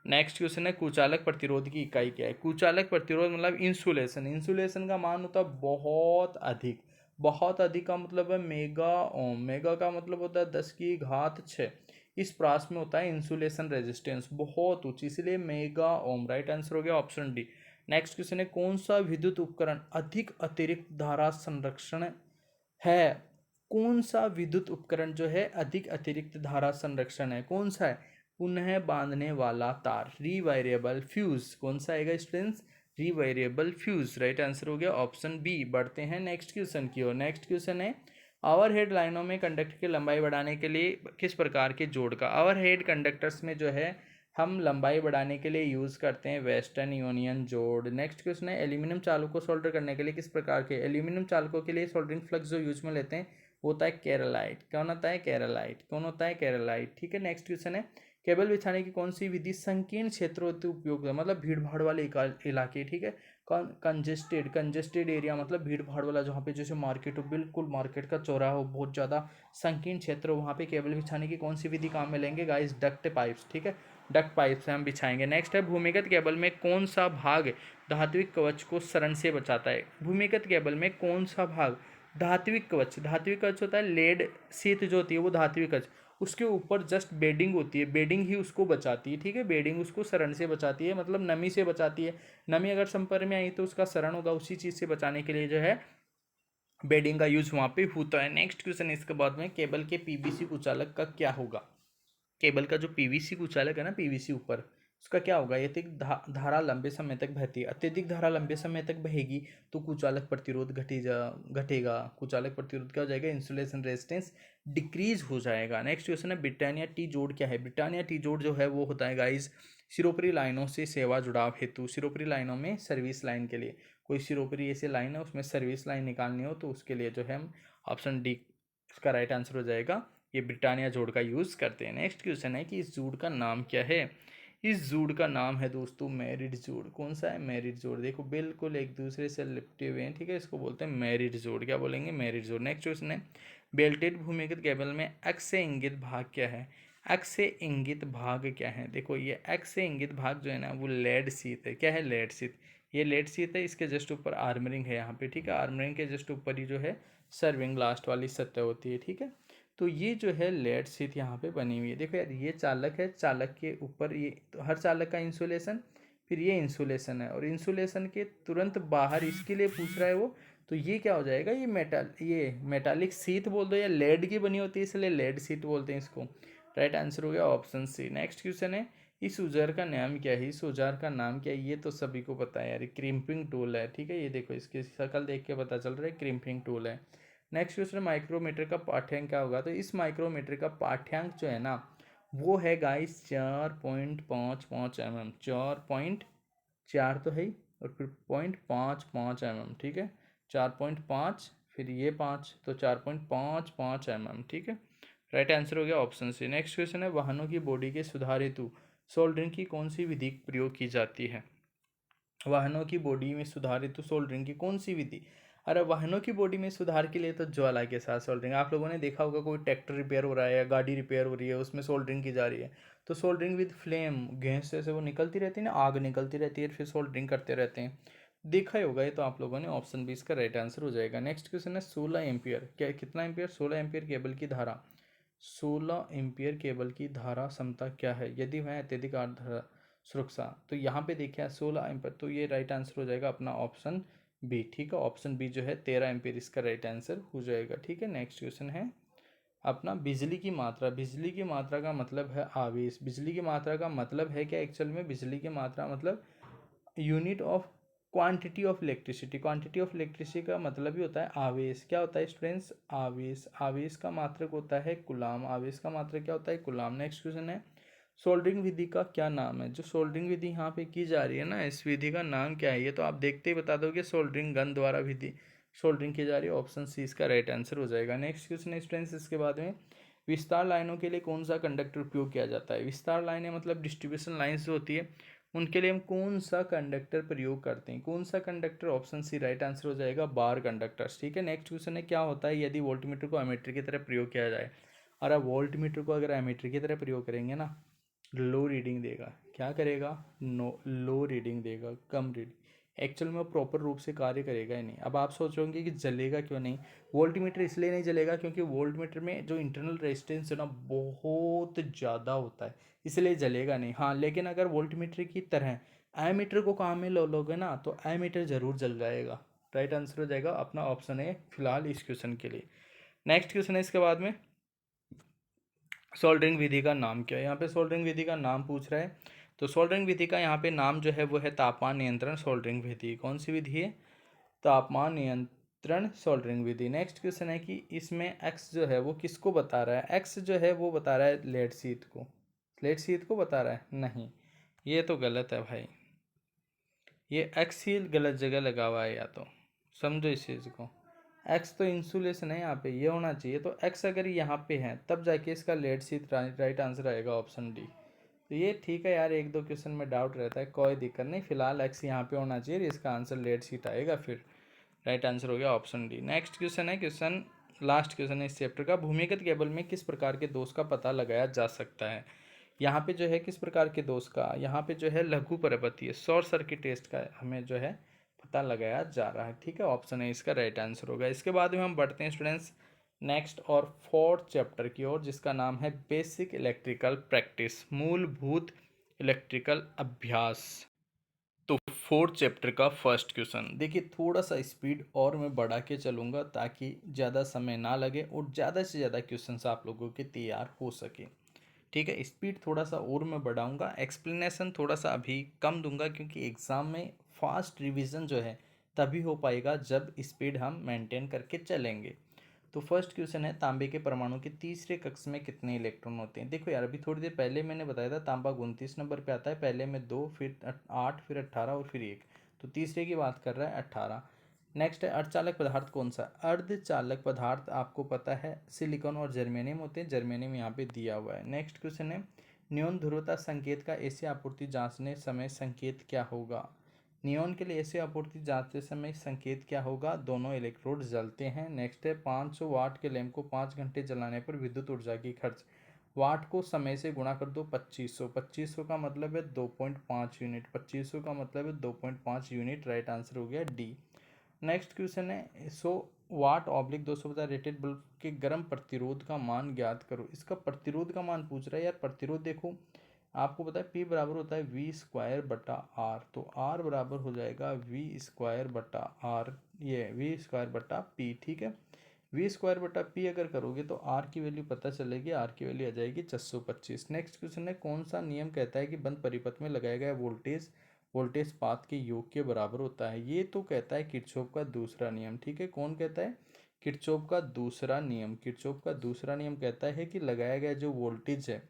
नेक्स्ट क्वेश्चन है, कुचालक प्रतिरोध की इकाई क्या है। कुचालक प्रतिरोध मतलब इंसुलेशन। इंसुलेशन का मान होता है बहुत अधिक। बहुत अधिक का मतलब है मेगा ओम। मेगा का मतलब होता है 10⁻⁶। इस प्रास में होता है इंसुलेशन रेजिस्टेंस बहुत ऊंची, इसलिए मेगा ओम। राइट आंसर हो गया ऑप्शन डी। नेक्स्ट क्वेश्चन है, कौन सा विद्युत उपकरण अधिक अतिरिक्त धारा संरक्षण है। कौन सा विद्युत उपकरण जो है अधिक अतिरिक्त धारा संरक्षण है, कौन सा है। पुनः बांधने वाला तार, रीवायरेबल फ्यूज। कौन सा आएगा स्टूडेंट्स, रीवायरेबल फ्यूज। राइट आंसर हो गया ऑप्शन बी। बढ़ते हैं नेक्स्ट क्वेश्चन की ओर। नेक्स्ट क्वेश्चन है, ओवरहेड लाइनों में कंडक्टर की लंबाई बढ़ाने के लिए किस प्रकार के जोड़ का। ओवरहेड कंडक्टर्स में जो है हम लंबाई बढ़ाने के लिए यूज़ करते हैं वेस्टर्न यूनियन जोड़। नेक्स्ट क्वेश्चन है, एल्यूमिनियम चालकों को सोल्डर करने के लिए किस प्रकार के। एल्यूमिनियम चालकों के लिए सोल्डरिंग फ्लक्स जो यूज में लेते हैं वो होता है केरालाइट। कौन होता है, केरालाइट। कौन होता है, केरालाइट। ठीक है, नेक्स्ट क्वेश्चन है, केबल बिछाने की कौन सी विधि संकीर्ण क्षेत्रों में उपयोग है, मतलब भीड़ भाड़ वाले इलाके। ठीक है, कंजेस्टेड, कंजेस्टेड एरिया मतलब भीड़ भाड़ वाला, जहाँ पे जैसे मार्केट हो, बिल्कुल मार्केट का चौराहा हो, बहुत ज़्यादा संकीर्ण क्षेत्र हो, वहाँ पे केबल बिछाने की कौन सी विधि काम में लेंगे गाइस, डक्ट पाइप्स। ठीक है, डक्ट पाइप से हम बिछाएंगे। नेक्स्ट है, भूमिगत केबल में कौन सा भाग धात्विक कवच को शरण से बचाता है। भूमिगत केबल में कौन सा भाग धात्विक कवच, धात्विक कवच होता है लेड शीत जो होती है वो धात्विक कवच, उसके ऊपर जस्ट बेडिंग होती है, बेडिंग ही उसको बचाती है। ठीक है, बेडिंग उसको शरण से बचाती है, मतलब नमी से बचाती है। नमी अगर संपर्क में आई तो उसका शरण होगा, उसी चीज़ से बचाने के लिए जो है बेडिंग का यूज वहाँ पे होता है। नेक्स्ट क्वेश्चन इसके बाद में, केबल के PVC कुचालक का क्या होगा। केबल का जो PVC कुचालक है ना, PVC ऊपर, उसका क्या होगा। अत्यधिक धारा लंबे समय तक बहती है, अत्यधिक धारा लंबे समय तक बहेगी तो कुचालक प्रतिरोध घटेगा। कुचालक प्रतिरोध क्या हो जाएगा, इंसुलेशन रेजिस्टेंस डिक्रीज हो जाएगा। नेक्स्ट क्वेश्चन है, ब्रिटानिया टी जोड़ क्या है। ब्रिटानिया टी जोड़ जो है वो होता है गाइज सिरोपरी लाइनों से सेवा जुड़ाव हेतु। सिरोपरी लाइनों में सर्विस लाइन के लिए, कोई सिरोपरी ऐसी लाइन है उसमें सर्विस लाइन निकालनी हो तो उसके लिए जो है हम ऑप्शन डी इसका राइट आंसर हो जाएगा, ये ब्रिटानिया जोड़ का यूज़ करते हैं। नेक्स्ट क्वेश्चन है कि इस जोड़ का नाम क्या है। इस जोड़ का नाम है दोस्तों मैरिड जोड़। कौन सा है, मैरिड जोड़। देखो बिल्कुल एक दूसरे से लिपटे हुए हैं। ठीक है, इसको बोलते हैं मैरिड जोड़। क्या बोलेंगे, मैरिड जोड़। नेक्स्ट क्वेश्चन है, बेल्टेड भूमिगत केबल में एक्स से इंगित भाग क्या है। एक्स से इंगित भाग क्या है, देखो ये एक्स से इंगित भाग जो है ना वो लेड शीट है। क्या है, लेड शीट। ये लेड शीट है, इसके जस्ट ऊपर आर्मरिंग है यहाँ पे। ठीक है, आर्मरिंग के जस्ट ऊपर ही जो है सर्विंग लास्ट वाली सतह होती है। ठीक है, तो ये जो है लेड शीट यहाँ पे बनी हुई है। देखो यार, ये चालक है, चालक के ऊपर ये तो हर चालक का इंसुलेशन, फिर ये इंसुलेशन है, और इंसुलेशन के तुरंत बाहर इसके लिए पूछ रहा है वो, तो ये क्या हो जाएगा, ये मेटालिक शीट बोल दो, या लेड की बनी होती है इसलिए लेड शीट बोलते हैं इसको। राइट आंसर हो गया ऑप्शन सी। नेक्स्ट क्वेश्चन है, इस औजार का नाम क्या है। इस औजार का नाम क्या है, ये तो सभी को पता है यार, क्रिम्पिंग टूल है। ठीक है, ये देखो इसकी शक्ल देख के पता चल रहा है क्रिम्पिंग टूल है। नेक्स्ट क्वेश्चन, माइक्रोमीटर का पाठ्यांक क्या होगा। तो इस माइक्रोमीटर का पाठ्यांक जो है ना वो है गाइस 4.55 mm। 4.4 तो है ही, और फिर 0.55 mm। ठीक है, 4.5 फिर ये 5 तो 4.55 mm। ठीक है, राइट आंसर हो गया ऑप्शन सी। नेक्स्ट क्वेश्चन है, वाहनों की बॉडी के सुधार हेतु सोल्डरिंग की कौन सी विधि प्रयोग की जाती है। वाहनों की बॉडी में सुधार हेतु सोल्डरिंग की कौन सी विधि। अरे वाहनों की बॉडी में सुधार के लिए तो ज्वाला के साथ सोल्डरिंग। आप लोगों ने देखा होगा कोई ट्रैक्टर रिपेयर हो रहा है या गाड़ी रिपेयर हो रही है, उसमें सोल्डरिंग की जा रही है, तो सोल्डरिंग विद फ्लेम, गैस से वो निकलती रहती है ना, आग निकलती रहती है, फिर सोल्डरिंग करते रहते हैं। देखा ही होगा ये तो आप लोगों ने, ऑप्शन बी इसका राइट आंसर हो जाएगा। नेक्स्ट क्वेश्चन है, 16 एम्पियर, क्या कितना एम्पियर, 16 एम्पियर केबल की धारा। 16 एम्पियर केबल की धारा क्षमता क्या है यदि वह अत्यधिक सुरक्षा। तो यहाँ पे देखिए 16 एम्पियर, तो ये राइट आंसर हो जाएगा अपना ऑप्शन बी। ठीक है, ऑप्शन बी जो है 13 एम्पीयर इसका राइट आंसर हो जाएगा। ठीक है, नेक्स्ट क्वेश्चन है अपना बिजली की मात्रा। बिजली की मात्रा का मतलब है आवेश। बिजली की मात्रा का मतलब है क्या एक्चुअल में? बिजली की मात्रा मतलब unit of quantity of electricity. Quantity of electricity का मतलब ही होता है आवेश। क्या होता है स्टूडेंट्स? आवेश। आवेश का मात्रक होता है कूलाम। आवेश का मात्रक क्या होता है? कूलाम। नेक्स्ट क्वेश्चन है सोल्डरिंग विधि का क्या नाम है? जो सोल्डरिंग विधि यहाँ पे की जा रही है ना, इस विधि का नाम क्या है? ये तो आप देखते ही बता दोगे, सोल्डरिंग गन द्वारा विधि सोल्डरिंग की जा रही है। ऑप्शन सी इसका राइट आंसर हो जाएगा। नेक्स्ट क्वेश्चन है स्टूडेंट्स इसके बाद में विस्तार लाइनों के लिए कौन सा कंडक्टर उपयोग किया जाता है? विस्तार लाइनें मतलब डिस्ट्रीब्यूशन लाइन्स जो होती है उनके लिए हम कौन सा कंडक्टर प्रयोग करते हैं? कौन सा conductor? Option C right answer हो जाएगा, बार कंडक्टर्स। ठीक है, नेक्स्ट क्वेश्चन है क्या होता है यदि वोल्टमीटर को एमीटर की तरह प्रयोग किया जाए? और अब वोल्टमीटर को अगर एमीटर की तरह प्रयोग करेंगे ना, लो रीडिंग देगा। क्या करेगा? नो, लो रीडिंग देगा, कम रीडिंग। एक्चुअल में वो प्रॉपर रूप से कार्य करेगा ही नहीं। अब आप सोचोगे कि जलेगा क्यों नहीं? वोल्टमीटर इसलिए नहीं जलेगा क्योंकि वोल्टमीटर में जो इंटरनल रेजिस्टेंस है ना बहुत ज़्यादा होता है, इसलिए जलेगा नहीं। हाँ, लेकिन अगर वोल्टमीटर की तरह एमीटर को काम में लो लोगे ना तो एमीटर जरूर जल जाएगा। राइट आंसर हो जाएगा अपना ऑप्शन है फिलहाल इस क्वेश्चन के लिए। नेक्स्ट क्वेश्चन है इसके बाद में सोल्डरिंग विधि का नाम क्या है? यहाँ पे सोल्डरिंग विधि का नाम पूछ रहा है, तो सोल्डरिंग विधि का यहाँ पे नाम जो है वो है तापमान नियंत्रण सोल्डरिंग विधि। कौन सी विधि है? तापमान नियंत्रण सोल्डरिंग विधि। नेक्स्ट क्वेश्चन है कि इसमें एक्स जो है वो किसको बता रहा है? एक्स जो है वो बता रहा है लेड शीट को। लेड शीट को बता रहा है? नहीं, ये तो गलत है भाई। ये एक्स ही गलत जगह लगा हुआ है, या तो समझो इस चीज़ को। एक्स तो इंसुलेशन है, यहाँ पे ये होना चाहिए। तो एक्स अगर यहाँ पे है तब जाके इसका लेड शीट राइट आंसर आएगा, ऑप्शन डी। तो ये ठीक है यार, एक दो क्वेश्चन में डाउट रहता है, कोई दिक्कत नहीं। फिलहाल एक्स यहाँ पे होना चाहिए, इसका आंसर लेड शीट आएगा। फिर राइट आंसर हो गया ऑप्शन डी। नेक्स्ट क्वेश्चन है क्वेश्चन लास्ट क्वेश्चन है इस चैप्टर का, भूमिगत केबल में किस प्रकार के दोष का पता लगाया जा सकता है? यहाँ पे जो है किस प्रकार के दोष का, यहाँ पे जो है लघु पर्वतीय शॉर्ट सर्किट टेस्ट का हमें जो है पता लगाया जा रहा है। ठीक है, ऑप्शन है इसका राइट आंसर होगा। इसके बाद में हम बढ़ते हैं स्टूडेंट्स नेक्स्ट और फोर्थ चैप्टर की ओर, जिसका नाम है बेसिक इलेक्ट्रिकल प्रैक्टिस, मूलभूत इलेक्ट्रिकल अभ्यास। तो फोर्थ चैप्टर का फर्स्ट क्वेश्चन देखिए, थोड़ा सा स्पीड और मैं बढ़ा के चलूँगा ताकि ज़्यादा समय ना लगे और ज़्यादा से ज़्यादा क्वेश्चंस आप लोगों के तैयार हो सके। ठीक है, स्पीड थोड़ा सा और मैं बढ़ाऊँगा, एक्सप्लेनेशन थोड़ा सा अभी कम दूंगा क्योंकि एग्ज़ाम में फास्ट रिवीजन जो है तभी हो पाएगा जब स्पीड हम मेंटेन करके चलेंगे। तो फर्स्ट क्वेश्चन है तांबे के परमाणु के तीसरे कक्ष में कितने इलेक्ट्रॉन होते हैं? देखो यार, अभी थोड़ी देर पहले मैंने बताया था तांबा 29 नंबर पे आता है, पहले में 2, फिर 8, फिर 18 और फिर 1। तो तीसरे की बात कर रहा है 18। नेक्स्ट है अर्धचालक पदार्थ कौन सा? अर्धचालक पदार्थ आपको पता है सिलिकॉन और जर्मेनियम होते हैं, जर्मेनियम यहाँ पे दिया हुआ है। नेक्स्ट क्वेश्चन है न्यून ध्रुवता संकेत का एसी आपूर्ति जांचने समय संकेत क्या होगा? नियॉन के लिए एसी आपूर्ति जांचते समय संकेत क्या होगा? दोनों इलेक्ट्रोड जलते हैं। नेक्स्ट है 500 वाट के लैंप को 5 घंटे जलाने पर विद्युत ऊर्जा की खर्च, वाट को समय से गुणा कर दो 2500। 2500 का मतलब है 2.5 यूनिट, 2500 का मतलब है 2.5 यूनिट। राइट आंसर हो गया डी। नेक्स्ट क्वेश्चन है 100 वाट/250 रेटेड बल्ब के गर्म प्रतिरोध का मान ज्ञात करो। इसका प्रतिरोध का मान पूछ रहा है यार। प्रतिरोध देखो आपको पता है P बराबर होता है V²/R, तो R बराबर हो जाएगा V²/R, ये V²/P। ठीक है, V²/P अगर करोगे तो R की वैल्यू पता चलेगी, R की वैल्यू आ जाएगी 625। नेक्स्ट क्वेश्चन है कौन सा नियम कहता है कि बंद परिपथ में लगाया गया वोल्टेज वोल्टेज पाथ के योग के बराबर होता है? ये तो कहता है किरचॉफ का दूसरा नियम। ठीक है, कौन कहता है? किरचॉफ का दूसरा नियम। किरचॉफ का दूसरा नियम कहता है कि लगाया गया जो वोल्टेज है,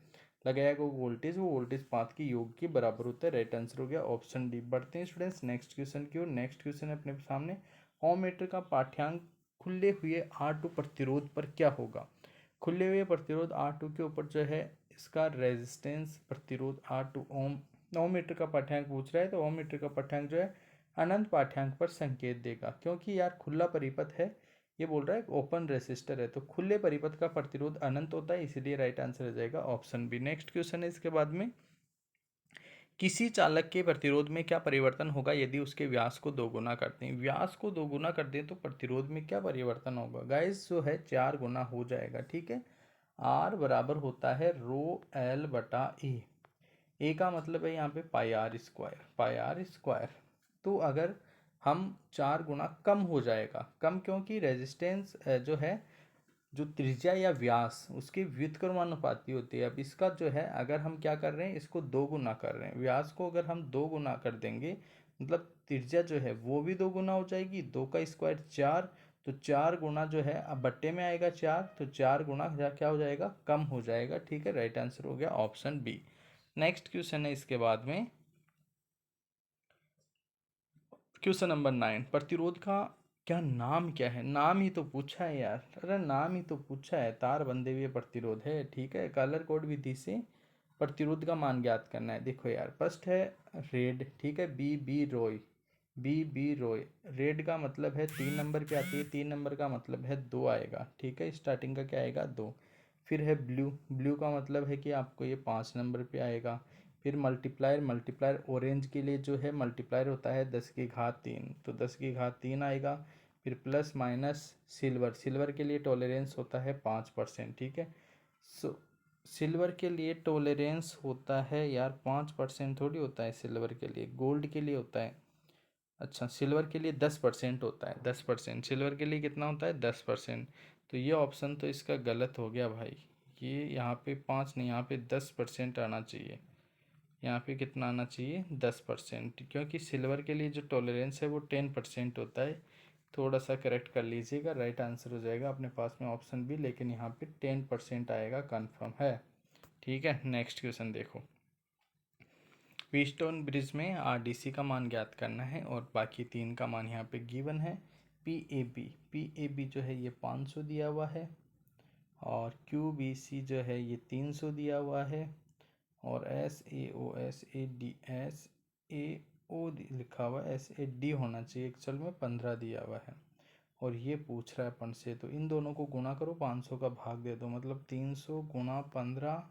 लगाया गया वोल्टेज वो वोल्टेज पाथ के योग के बराबर होता है। राइट आंसर हो गया ऑप्शन डी। बढ़ते हैं स्टूडेंट्स नेक्स्ट क्वेश्चन की ओर। नेक्स्ट क्वेश्चन है अपने सामने ओम मीटर का पाठ्यांक खुले हुए R2 प्रतिरोध पर क्या होगा? खुले हुए प्रतिरोध R2 के ऊपर जो है इसका रेजिस्टेंस प्रतिरोध R2 ओम। ओम मीटर का पाठ्यांक पूछ रहा है, तो ओम मीटर का पाठ्यांक जो है अनंत पाठ्यांक पर संकेत देगा, क्योंकि यार खुला परिपथ है, ये बोल रहा है ओपन रेसिस्टर है, तो खुले परिपथ का प्रतिरोध अनंत होता है, इसलिए राइट आंसर हो जाएगा ऑप्शन बी। नेक्स्ट क्वेश्चन है इसके बाद में किसी चालक के प्रतिरोध में क्या परिवर्तन होगा यदि उसके व्यास को दोगुना करते हैं? व्यास को दोगुना कर दें तो प्रतिरोध में क्या परिवर्तन होगा? गाइस जो है 4 गुना हो जाएगा। ठीक है, R बराबर होता है ρL/E। ए का मतलब है यहाँ पे pi R square, pi R square. तो अगर हम 4 गुना कम हो जाएगा। कम क्योंकि रेजिस्टेंस जो है, जो त्रिज्या या व्यास उसकी व्युत्क्रमानुपाती होती है। अब इसका जो है, अगर हम क्या कर रहे हैं, इसको 2 गुना कर रहे हैं, व्यास को अगर हम 2 गुना कर देंगे, मतलब त्रिज्या जो है वो भी 2 गुना हो जाएगी। 2 का स्क्वायर 4, तो 4 गुना जो है अब बट्टे में आएगा 4, तो 4 गुना क्या हो जाएगा, कम हो जाएगा। ठीक है, राइट आंसर हो गया ऑप्शन बी। नेक्स्ट क्वेश्चन है इसके बाद में, क्वेश्चन नंबर 9, प्रतिरोध का क्या नाम क्या है? नाम ही तो पूछा है यार, अरे नाम ही तो पूछा है। तार बंधे हुए प्रतिरोध है। ठीक है, कलर कोड विधि से प्रतिरोध का मान ज्ञात करना है। देखो यार, फर्स्ट है रेड, ठीक है, बी बी रॉय। रेड का मतलब है 3 नंबर पे आती है, 3 नंबर का मतलब है 2 आएगा। ठीक है, स्टार्टिंग का क्या आएगा, 2। फिर है ब्लू, ब्लू का मतलब है कि आपको ये 5 नंबर पे आएगा। फिर मल्टीप्लायर, मल्टीप्लायर ऑरेंज के लिए जो है मल्टीप्लायर होता है 10 की घात 3, तो 10 की घात 3 आएगा। फिर प्लस माइनस सिल्वर, सिल्वर के लिए टॉलरेंस होता है 5%। ठीक है, सो सिल्वर के लिए टॉलरेंस होता है यार 5%, थोड़ी होता है सिल्वर के लिए, गोल्ड के लिए होता है। अच्छा, सिल्वर के लिए 10% होता है, 10%। सिल्वर के लिए कितना होता है, 10%। तो ये ऑप्शन तो इसका गलत हो गया भाई। ये यहाँ पे 5 नहीं, यहाँ पे 10% आना चाहिए। यहाँ पे कितना आना चाहिए, 10%, क्योंकि सिल्वर के लिए जो टॉलरेंस है वो 10% होता है। थोड़ा सा करेक्ट कर लीजिएगा, राइट आंसर हो जाएगा अपने पास में ऑप्शन बी, लेकिन यहाँ पे 10% आएगा, कन्फर्म है। ठीक है, नेक्स्ट क्वेश्चन देखो। व्हीटस्टोन ब्रिज में आरडीसी का मान ज्ञात करना है और बाकी 3 का मान यहाँ पे गिवन है। पी ए बी जो है ये 500 दिया हुआ है, और क्यू बी सी जो है ये 300 दिया हुआ है, और एस ए ओ लिखा हुआ है, SAD होना चाहिए एक्चुअल में, 15 दिया हुआ है। और ये पूछ रहा है अपन से, तो इन दोनों को गुणा करो, 500 का भाग दे दो, मतलब 300 गुणा 15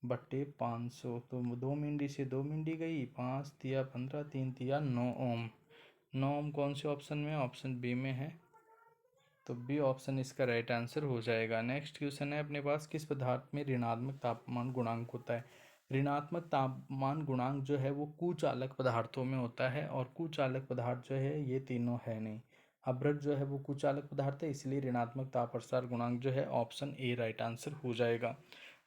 बट्टे 500, तो 2 मिंडी से 2 मिंडी गई, 5 तिया 15, 3 तिया 9 ओम। 9 ओम कौन से ऑप्शन में, ऑप्शन बी में है, तो बी ऑप्शन इसका राइट आंसर हो जाएगा। नेक्स्ट क्वेश्चन है अपने पास, किस पदार्थ में ऋणात्मक तापमान गुणांक होता है? ऋणात्मक तापमान गुणांक जो है वो कुचालक पदार्थों में होता है, और कुचालक पदार्थ जो है ये तीनों है नहीं। अभ्रक जो है वो कुचालक पदार्थ है, इसलिए ऋणात्मक ताप प्रसार गुणांक जो है ऑप्शन ए राइट आंसर हो जाएगा।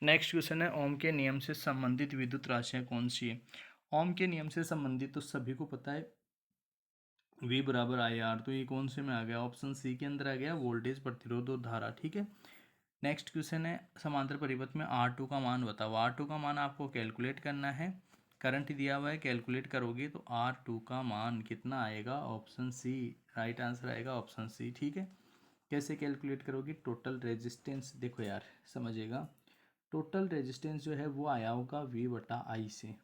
नेक्स्ट क्वेश्चन है, ओम के नियम से संबंधित विद्युत राशियाँ कौन सी है? ओम के नियम से संबंधित तो सभी को पता है, V बराबर आई आर। तो ये कौन से में आ गया, ऑप्शन सी के अंदर आ गया, वोल्टेज, प्रतिरोध और धारा। ठीक है, नेक्स्ट क्वेश्चन है, समांतर परिपथ में R2 का मान बताओ। R2 का मान आपको कैलकुलेट करना है, करंट दिया हुआ है, कैलकुलेट करोगे तो R2 का मान कितना आएगा, ऑप्शन सी राइट आंसर आएगा, ऑप्शन सी। ठीक है, कैसे कैलकुलेट करोगे, टोटल रेजिस्टेंस, देखो यार समझिएगा, टोटल रेजिस्टेंस जो है वो आया होगा V/I से।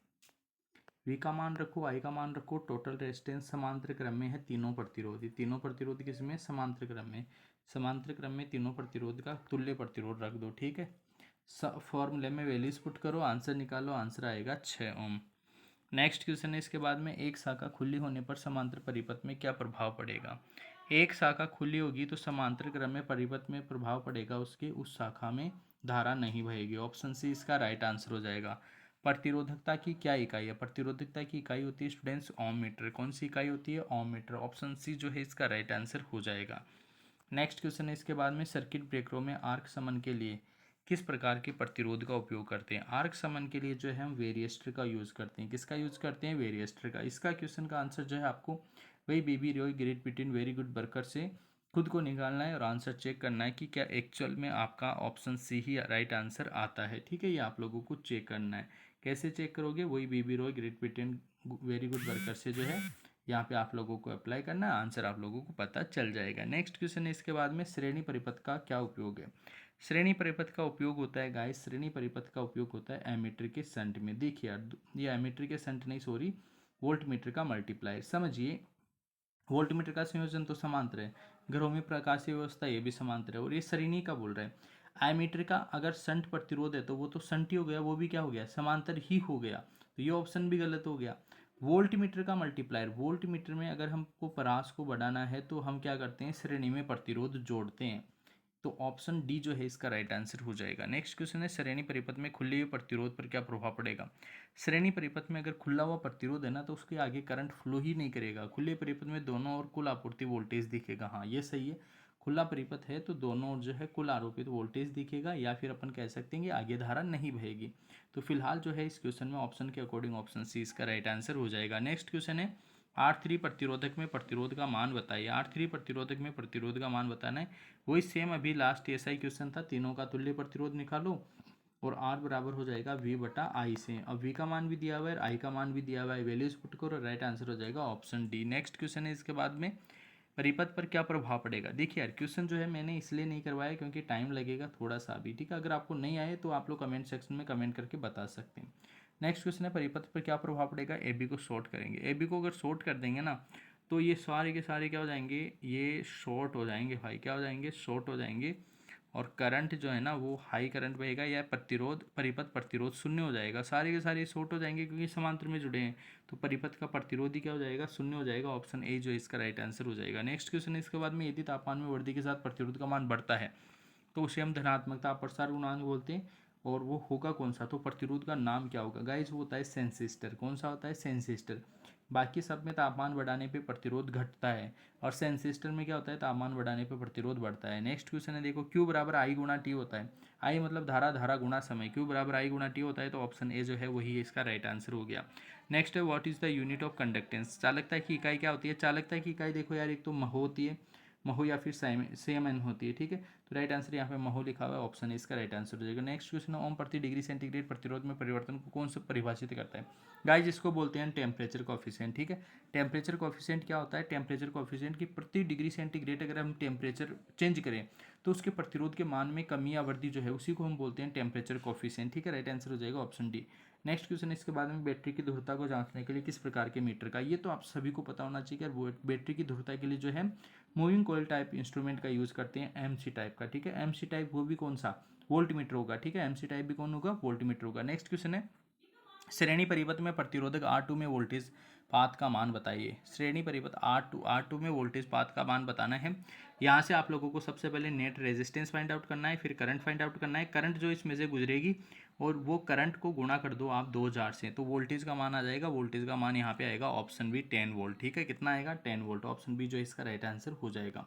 V का मान रखो, I का मान रखो, टोटल रेजिस्टेंस समांतर क्रम में है तीनों प्रतिरोधी, तीनों प्रतिरोध किसमें, समांतर क्रम में। समांतर क्रम में तीनों प्रतिरोध का तुल्य प्रतिरोध रख दो। ठीक है, फॉर्मूले में वैल्यूज पुट करो, आंसर निकालो, आंसर आएगा 6 ओम। नेक्स्ट क्वेश्चन है इसके बाद में, एक शाखा खुली होने पर समांतर परिपथ में क्या प्रभाव पड़ेगा? एक शाखा खुली होगी तो समांतर क्रम में परिपथ में प्रभाव पड़ेगा, उसके उस शाखा में धारा नहीं बहेगी। ऑप्शन सी इसका राइट आंसर हो जाएगा। प्रतिरोधकता की क्या इकाई है? प्रतिरोधकता की इकाई होती है स्टूडेंट्स ओम मीटर। कौन सी इकाई होती है? ओम मीटर। ऑप्शन सी जो है इसका राइट आंसर हो जाएगा। नेक्स्ट क्वेश्चन है इसके बाद में, सर्किट ब्रेकरों में आर्क समन के लिए किस प्रकार के प्रतिरोध का उपयोग करते हैं? आर्क समन के लिए जो है हम वेरिएस्टर का यूज़ करते हैं। किसका यूज़ करते हैं? वेरिएस्टर का। इसका क्वेश्चन का आंसर जो है आपको वही B B Roy Great Britain very good worker से खुद को निकालना है और आंसर चेक करना है कि क्या एक्चुअल में आपका ऑप्शन सी ही राइट आंसर आता है। ठीक है, ये आप लोगों को चेक करना है। कैसे चेक करोगे? वही B B Roy Great Britain very good worker से जो है यहाँ पे आप लोगों को अप्लाई करना है, आंसर आप लोगों को पता चल जाएगा। नेक्स्ट क्वेश्चन है इसके बाद में, श्रेणी परिपथ का क्या उपयोग है? श्रेणी परिपथ का उपयोग होता है गाइस, श्रेणी परिपथ का उपयोग होता है एमीटर के शंट में। देखिए यार, ये एमीटर के शंट नहीं, सॉरी, वोल्ट मीटर का मल्टीप्लायर। समझिए, वोल्ट मीटर का संयोजन तो समांतर है, घरों में प्रकाशीय व्यवस्था ये भी समांतर है, और ये श्रेणी का बोल रहे हैं। एमीटर का अगर शंट प्रतिरोध है तो वो तो शंट ही हो गया, वो भी क्या हो गया, समांतर ही हो गया, तो ये ऑप्शन भी गलत हो गया। वोल्ट मीटर का मल्टीप्लायर, वोल्ट मीटर में अगर हमको परास को बढ़ाना है तो हम क्या करते हैं, श्रेणी में प्रतिरोध जोड़ते हैं। तो ऑप्शन डी जो है इसका राइट आंसर हो जाएगा। नेक्स्ट क्वेश्चन है, श्रेणी परिपथ में खुले हुए प्रतिरोध पर क्या प्रभाव पड़ेगा। श्रेणी परिपथ में अगर खुला हुआ प्रतिरोध है ना तो उसके आगे करंट फ्लो ही नहीं करेगा। खुले परिपथ में दोनों ओर कुल आपूर्ति वोल्टेज दिखेगा। हाँ ये सही है, खुला परिपथ है तो दोनों ओर जो है कुल आरोपित वोल्टेज दिखेगा, या फिर अपन कह सकते हैं कि आगे धारा नहीं बहेगी। तो फिलहाल जो है इस क्वेश्चन में ऑप्शन के अकॉर्डिंग ऑप्शन सी इसका राइट आंसर हो जाएगा। नेक्स्ट क्वेश्चन है, R3 प्रतिरोधक में प्रतिरोध का मान बताइए। R3 प्रतिरोधक में प्रतिरोध का मान बताना है। वही सेम अभी लास्ट ऐसा ही क्वेश्चन था, तीनों का तुल्य प्रतिरोध निकालो और R बराबर हो जाएगा V बटा I से। अब V का मान भी दिया हुआ है, I का मान भी दिया हुआ है, वैल्यूज पुट करो, राइट आंसर हो जाएगा ऑप्शन डी। नेक्स्ट क्वेश्चन है इसके बाद में, परिपथ पर क्या प्रभाव पड़ेगा। देखिए यार क्वेश्चन जो है मैंने इसलिए नहीं करवाया क्योंकि टाइम लगेगा थोड़ा सा भी, ठीक है। अगर आपको नहीं आए तो आप लोग कमेंट सेक्शन में कमेंट करके बता सकते हैं। नेक्स्ट क्वेश्चन है, परिपथ पर क्या प्रभाव पड़ेगा। ए बी को शॉर्ट करेंगे। ए बी को अगर शॉर्ट कर देंगे ना तो ये सारे के सारे क्या हो जाएंगे, ये शॉर्ट हो जाएंगे भाई, क्या हो जाएंगे, शॉर्ट हो जाएंगे। और करंट जो है ना वो हाई करंट बहेगा, या प्रतिरोध परिपथ प्रतिरोध शून्य हो जाएगा। सारे के सारे शॉर्ट हो जाएंगे क्योंकि समांतर में जुड़े हैं, तो परिपथ का प्रतिरोध ही क्या हो जाएगा, शून्य हो जाएगा। ऑप्शन ए जो इसका राइट आंसर हो जाएगा। नेक्स्ट क्वेश्चन इसके बाद में, यदि तापमान में वृद्धि के साथ प्रतिरोध का मान बढ़ता है तो उसे हम धनात्मकता प्रसार गुणांक बोलते हैं। और वो होगा कौन सा, तो प्रतिरोध का नाम क्या होगा गाइस, वो होता है सेंसिस्टर। कौन सा होता है, सेंसिस्टर। बाकी सब में तापमान बढ़ाने पे प्रतिरोध घटता है, और सेंसिस्टर में क्या होता है, तापमान बढ़ाने पे प्रतिरोध बढ़ता है। नेक्स्ट क्वेश्चन है, देखो Q बराबर आई गुणा टी होता है। आई मतलब धारा, धारा गुणा समय, Q बराबर आई गुणा टी होता है, तो ऑप्शन ए जो है वही इसका राइट आंसर हो गया। नेक्स्ट है, what is the unit of conductance. चालकता की इकाई क्या होती है। चालकता की इकाई देखो यार, एक तो महो होती है, महो या फिर सेमन होती है, ठीक है। तो राइट आंसर यहाँ पे महो लिखा हुआ है, ऑप्शन है इसका राइट आंसर हो जाएगा। नेक्स्ट क्वेश्चन, ओम प्रति डिग्री सेंटीग्रेड प्रतिरोध में परिवर्तन को कौन सा परिभाषित करता है। गाइस इसको बोलते हैं टेम्परेचर कॉफिशिएंट, ठीक है। टेम्परेचर कॉफिशिएंट क्या होता है, टेम्परेचर कॉफिशिएंट की प्रति डिग्री सेंटीग्रेड अगर हम टेम्परेचर चेंज करें तो उसके प्रतिरोध के मान में कमी या वृद्धि जो है उसी को हम बोलते हैं टेम्परेचर कॉफिशिएंट, ठीक है। राइट आंसर हो जाएगा ऑप्शन डी। नेक्स्ट क्वेश्चन इसके बाद में, बैटरी की ध्रुवता को जांचने के लिए किस प्रकार के मीटर का, ये तो आप सभी को पता होना चाहिए कि बैटरी की ध्रुवता के लिए जो है मूविंग कॉइल टाइप इंस्ट्रूमेंट का यूज करते हैं, एमसी टाइप का, ठीक है। एमसी टाइप वो भी कौन सा, वोल्ट मीटर होगा, ठीक है। एमसी टाइप भी कौन होगा, वोल्ट मीटर होगा। नेक्स्ट क्वेश्चन है, श्रेणी परिपथ में प्रतिरोधक R2 में वोल्टेज पात का मान बताइए। श्रेणी परिपथ R2 में वोल्टेज पात का मान बताना है। यहाँ से आप लोगों को सबसे पहले नेट रेजिस्टेंस फाइंड आउट करना है, फिर करंट फाइंड आउट करना है। करंट जो इसमें से गुजरेगी और वो करंट को गुणा कर दो आप 2000 से, तो वोल्टेज का मान आ जाएगा। वोल्टेज का मान यहाँ पे आएगा ऑप्शन बी 10 वोल्ट, ठीक है। कितना आएगा, 10 वोल्ट। ऑप्शन बी जो इसका राइट आंसर हो जाएगा।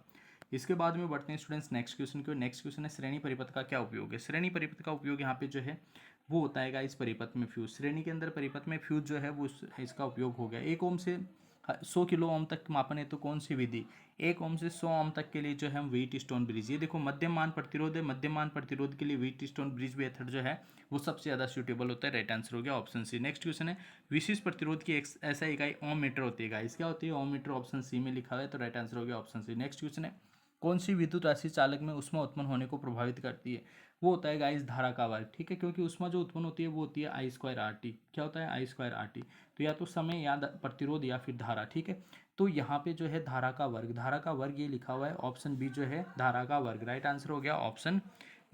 इसके बाद में बढ़ते हैं स्टूडेंट्स नेक्स्ट क्वेश्चन को। नेक्स्ट क्वेश्चन है, श्रेणी परिपथ का क्या उपयोग है। श्रेणी परिपथ का उपयोग यहाँ पे जो है वो होता है इस परिपथ में फ्यूज। श्रेणी के अंदर परिपथ में फ्यूज जो है वो इसका उपयोग हो गया। 1 ओम से 100 किलो ओम तक मापन है तो कौन सी विधि, 1 ओम से 100 ओम तक के लिए जो है हम व्हीट स्टोन ब्रिज, ये देखो मध्यम मान प्रतिरोध है, मध्यम मान प्रतिरोध के लिए व्हीट स्टोन ब्रिज मेथड जो है वो सबसे ज़्यादा सूटेबल होता है। राइट आंसर हो गया ऑप्शन सी। नेक्स्ट क्वेश्चन है, विशिष्ट प्रतिरोध की ऐसा इकाई ओम मीटर होती है गाइस, क्या होती है, ओम मीटर। ऑप्शन सी में लिखा हुआ है, तो राइट आंसर हो गया ऑप्शन सी। नेक्स्ट क्वेश्चन है, कौन सी विद्युत राशि चालक में ऊष्मा उत्पन्न होने को प्रभावित करती है। वो होता है गाइस धारा का वर्ग, ठीक है। क्योंकि ऊष्मा जो उत्पन्न होती है वो होती है आई स्क्वायर आर टी। क्या होता है, आई स्क्वायर आर टी। तो या तो समय या प्रतिरोध या फिर धारा, ठीक है। तो यहाँ पे जो है धारा का वर्ग, धारा का वर्ग ये लिखा हुआ है, ऑप्शन बी जो है धारा का वर्ग। राइट आंसर हो गया ऑप्शन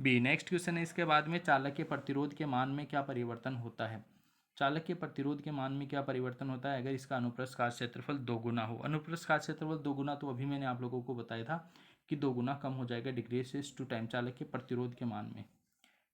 बी। नेक्स्ट क्वेश्चन है इसके बाद में, चालक के प्रतिरोध के मान में क्या परिवर्तन होता है। चालक के प्रतिरोध के मान में क्या परिवर्तन होता है अगर इसका अनुप्रस्थ काट क्षेत्रफल 2 गुना हो। अनुप्रस्थ काट क्षेत्रफल 2 गुना, तो अभी मैंने आप लोगों को बताया था कि 2 गुना कम हो जाएगा डिक्रीज टू टाइम चालक के प्रतिरोध के मान में।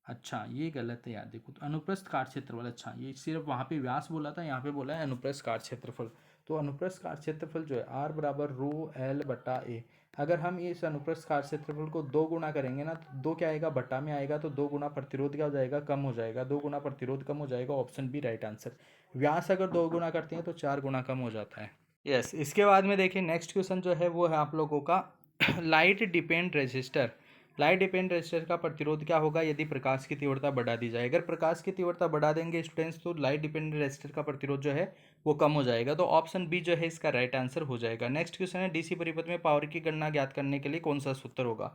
अच्छा ये गलत है यार, देखो तो अनुप्रस्थ काट क्षेत्रफल, अच्छा ये सिर्फ वहाँ पे व्यास बोला था, यहाँ पे बोला है अनुप्रस्थ काट क्षेत्रफल। तो अनुप्रस्थ काट क्षेत्रफल जो है आर बराबर रो एल बटा ए। अगर हम इस अनुप्रस्थ काट क्षेत्रफल को 2 गुना करेंगे ना तो 2 क्या आएगा, बटा में आएगा, तो 2 गुना प्रतिरोध क्या हो जाएगा, कम हो जाएगा। 2 गुना प्रतिरोध कम हो जाएगा, ऑप्शन बी राइट आंसर। व्यास अगर 2 गुना करते हैं तो 4 गुना कम हो जाता है। यस इसके बाद में देखिए नेक्स्ट क्वेश्चन जो है वो है आप लोगों का light depend resistor. Light depend resistor का प्रतिरोध क्या होगा यदि प्रकाश की तीव्रता बढ़ा दी जाए। अगर प्रकाश की तीव्रता बढ़ा देंगे स्टूडेंट्स तो लाइट डिपेंडेंट रेजिस्टर का प्रतिरोध जो है वो कम हो जाएगा। तो ऑप्शन बी जो है इसका राइट आंसर हो जाएगा। नेक्स्ट क्वेश्चन है, डीसी परिपथ में पावर की गणना ज्ञात करने के लिए कौन सा सूत्र होगा।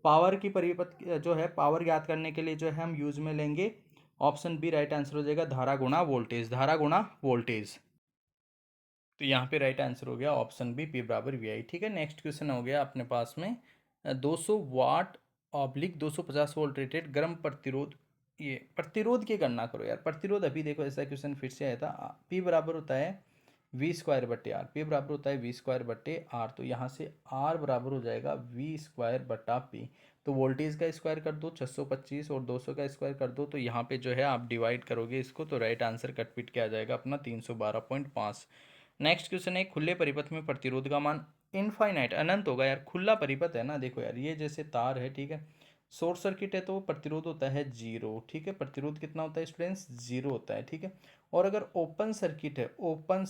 पावर की परिपथ जो है पावर ज्ञात करने के लिए जो है हम यूज में लेंगे, ऑप्शन बी राइट आंसर हो जाएगा, धारा गुणा वोल्टेज, धारा गुणा वोल्टेज। तो यहाँ पे राइट आंसर हो गया ऑप्शन बी, पी बराबर वी आई, ठीक है। नेक्स्ट क्वेश्चन हो गया अपने पास में 200 वाट ऑब्लिक 250 वोल्ट रेटेड गर्म प्रतिरोध, ये प्रतिरोध की गणना करो यार। प्रतिरोध अभी देखो ऐसा क्वेश्चन फिर से आया था, पी बराबर होता है वी स्क्वायर बटे आर, पी बराबर होता है वी स्क्वायर बटे आर, तो यहाँ से आर बराबर हो जाएगा वी स्क्वायर बटा पी। तो वोल्टेज का स्क्वायर कर दो 625 और 200 का स्क्वायर कर दो, तो यहाँ पे जो है आप डिवाइड करोगे इसको तो राइट आंसर कट पिट के आ जाएगा अपना 312.5। नेक्स्ट क्वेश्चन है, खुले परिपथ में प्रतिरोध का मान इनफाइनाइट अनंत होगा। यार खुला परिपथ है ना, देखो यार ये जैसे तार है, ठीक है, शॉर्ट सर्किट है तो प्रतिरोध होता है जीरो, ठीक है, प्रतिरोध कितना होता है स्टूडेंट्स, जीरो होता है, ठीक है। और अगर ओपन सर्किट है, ओपन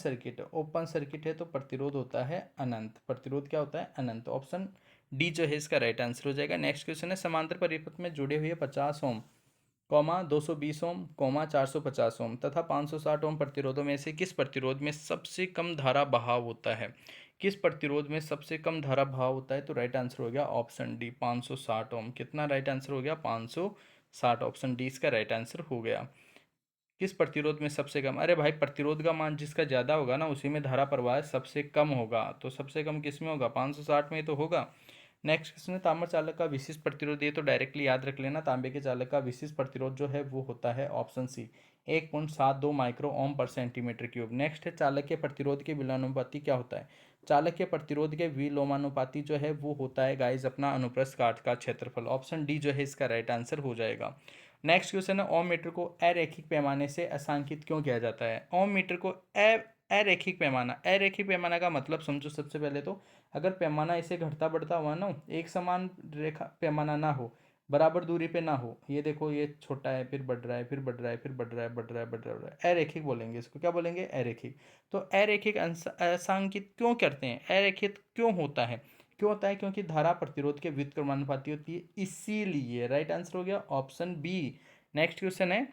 सर्किट है तो प्रतिरोध होता है अनंत, प्रतिरोध क्या होता है अनंत। ऑप्शन डी जो है इसका राइट आंसर हो जाएगा। नेक्स्ट क्वेश्चन है, समांतर परिपथ में जुड़े हुए 50 ओम कॉमा 220 ओम कॉमा 450 ओम तथा 560 ओम प्रतिरोधों में से किस प्रतिरोध में सबसे कम धारा बहाव होता है, किस प्रतिरोध में सबसे कम धारा बहाव होता है, तो राइट आंसर हो गया ऑप्शन डी 560 ओम। कितना राइट आंसर हो गया 560, ऑप्शन डी इसका राइट आंसर हो गया। किस प्रतिरोध में सबसे कम, अरे भाई प्रतिरोध का मान जिसका ज़्यादा होगा ना उसी में धारा प्रवाह सबसे कम होगा, तो सबसे कम किस में होगा 560 में ही तो होगा। नेक्स्ट क्वेश्चन है, ताम्र चालक का विशिष्ट प्रतिरोध, ये तो डायरेक्टली याद रख लेना, तांबे के चालक का विशिष्ट प्रतिरोध जो है वो होता है ऑप्शन सी 1.72 माइक्रो ओम पर सेंटीमीटर क्यूब। नेक्स्ट है, चालक के प्रतिरोध के विलोमानुपाती क्या होता है, चालक के प्रतिरोध के विलोमानुपाती जो है वो होता है गाइज अपना अनुप्रस्थ काट का क्षेत्रफल। ऑप्शन डी जो है इसका राइट आंसर हो जाएगा। नेक्स्ट क्वेश्चन है, ओम मीटर को अरैखिक पैमाने से असांकित क्यों किया जाता है। ओम मीटर को अरैखिक पैमाना, अरैखिक पैमाना का मतलब समझो सबसे पहले तो, अगर पैमाना ऐसे घटता बढ़ता हुआ ना, एक समान रेखा पैमाना ना हो, बराबर दूरी पे ना हो, ये देखो ये छोटा है फिर बढ़ रहा है फिर बढ़ रहा है फिर बढ़ रहा है बढ़ रहा है बढ़ रहा है, अरैखिक बोलेंगे इसको, क्या बोलेंगे अरैखिक। तो अरैखिक असांकित क्यों करते हैं, अरैखिक क्यों होता है, क्यों होता है, क्योंकि धारा प्रतिरोध के व्युत्क्रमानुपाती होती है, इसीलिए राइट आंसर हो गया ऑप्शन बी। नेक्स्ट क्वेश्चन है,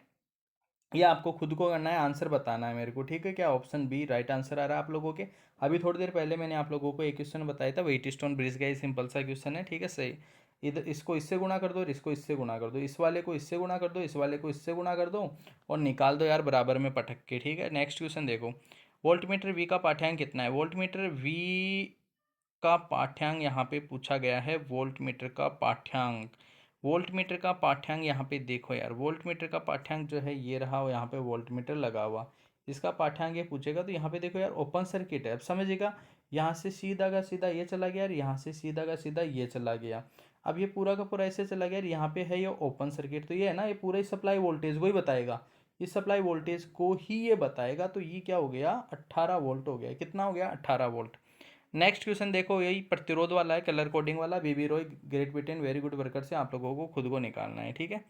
ये आपको खुद को करना है, आंसर बताना है मेरे को, ठीक है, क्या ऑप्शन बी राइट आंसर आ रहा है आप लोगों के। अभी थोड़ी देर पहले मैंने आप लोगों को एक क्वेश्चन बताया था, वेट स्टोन ब्रिज का, ये सिंपल सा क्वेश्चन है, ठीक है, सही। इधर इसको इससे गुणा कर दो और इसको इससे गुणा कर दो, इस वाले को इससे गुणा कर दो, इस वाले को इससे गुणा कर दो और निकाल दो यार बराबर में पटक के, ठीक है। नेक्स्ट क्वेश्चन देखो, वोल्टमीटर वी का पाठ्यांक कितना है, वोल्टमीटर वी का पाठ्यांक यहाँ पे पूछा गया है, वोल्टमीटर का पाठ्यांक, वोल्टमीटर का पाठ्यांक यहाँ पे देखो यार, वोल्टमीटर का पाठ्यांक जो है ये रहा, और यहाँ पे वोल्टमीटर लगा हुआ, इसका पाठ्यांक ये पूछेगा तो यहाँ पे देखो यार ओपन सर्किट है, अब समझिएगा, यहाँ से सीधा का सीधा ये चला गया और यहाँ से सीधा का सीधा ये चला गया, अब ये पूरा का पूरा ऐसे चला गया और यहाँ पे है ये ओपन सर्किट, तो ये है ना, ये पूरा ही सप्लाई वोल्टेज को ही बताएगा, इस सप्लाई वोल्टेज को ही ये बताएगा, तो ये क्या हो गया 18 वोल्ट हो गया, कितना हो गया 18 वोल्ट। नेक्स्ट क्वेश्चन देखो, यही प्रतिरोध वाला है, कलर कोडिंग वाला, B B Roy Great Britain very good worker से आप लोगों को खुद को निकालना है, ठीक है।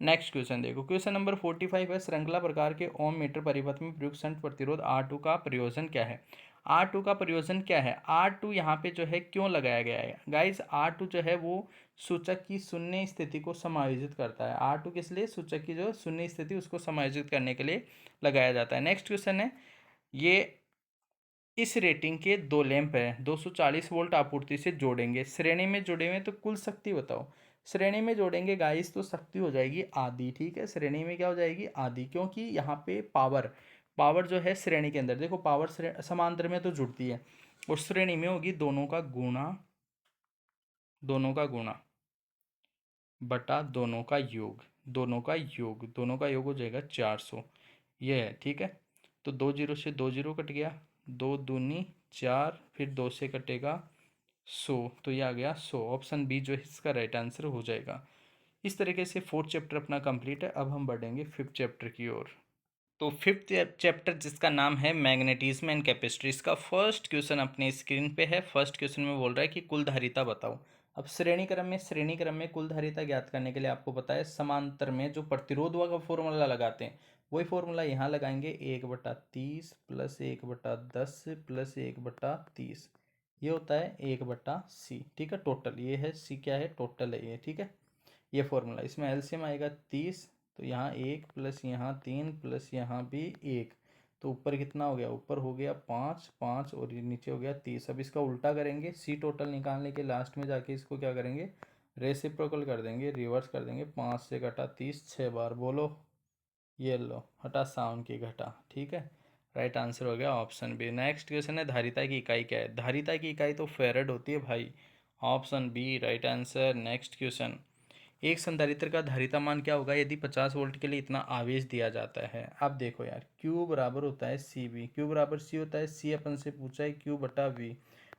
नेक्स्ट क्वेश्चन देखो, क्वेश्चन नंबर 45 है, श्रृंखला प्रकार के ओम मीटर परिपथ में प्रयुक्त शंट प्रतिरोध R2 का प्रयोजन क्या है, R2 का प्रयोजन क्या है, R2 यहाँ पे जो है क्यों लगाया गया है गाइज, R2 जो है वो सूचक की शून्य स्थिति को समायोजित करता है, R2 किस लिए, सूचक की जो शून्य स्थिति उसको समायोजित करने के लिए लगाया जाता है। नेक्स्ट क्वेश्चन है, ये इस रेटिंग के दो लैंप हैं 240 वोल्ट आपूर्ति से जोड़ेंगे, श्रेणी में जुड़े हुए तो कुल शक्ति बताओ, श्रेणी में जोड़ेंगे गाइस तो शक्ति हो जाएगी आधी, ठीक है, श्रेणी में क्या हो जाएगी आधी, क्योंकि यहाँ पे पावर, पावर जो है श्रेणी के अंदर देखो, पावर समांतर में तो जुड़ती है और श्रेणी में होगी दोनों का गुणा, दोनों का गुणा बटा दोनों का योग, दोनों का योग, दोनों का योग हो जाएगा 400, ये है, ठीक है। तो दो जीरो से दो जीरो कट गया, दो दूनी चार, फिर दो से कटेगा 100, तो ये आ गया 100, ऑप्शन बी जो है इसका राइट आंसर हो जाएगा। इस तरीके से फोर्थ चैप्टर अपना कंप्लीट है, अब हम बढ़ेंगे फिफ्थ चैप्टर की ओर। तो फिफ्थ चैप्टर जिसका नाम है मैग्नेटिज्म एंड कैपेसिटी, इसका फर्स्ट क्वेश्चन अपने स्क्रीन पे है। फर्स्ट क्वेश्चन में बोल रहा है कि कुल धारिता बताओ। अब श्रेणी क्रम में कुल धारिता ज्ञात करने के लिए आपको पता है, समांतर में जो प्रतिरोध का फॉर्मूला लगाते हैं वही फॉर्मूला यहाँ लगाएंगे, 1/30 प्लस 1/10 प्लस 1/30, ये होता है 1/c, ठीक है, टोटल ये है, c क्या है टोटल है ये, ठीक है, ये फॉर्मूला, इसमें एलसीएम आएगा 30, तो यहाँ 1 प्लस यहाँ 3 प्लस यहाँ भी 1, तो ऊपर कितना हो गया, ऊपर हो गया 5 5 और ये नीचे हो गया 30। अब इसका उल्टा करेंगे, सी टोटल निकालने के लास्ट में जाके इसको क्या करेंगे, रेसिप्रोकल कर देंगे, रिवर्स कर देंगे, 5 से घटा 30 6 बार, बोलो ये लो हटा साउंड की घटा, ठीक है, राइट आंसर हो गया ऑप्शन बी। नेक्स्ट क्वेश्चन है, धारिता की इकाई क्या है, धारिता की इकाई तो फेरेड होती है भाई, option B right answer. Next question, एक संधारित्र का धारिता मान क्या होगा यदि 50 वोल्ट के लिए इतना आवेश दिया जाता है। अब देखो यार, Q बराबर होता है सी वी, क्यू बराबर सी होता है, सी अपन से पूछा है Q बटा वी।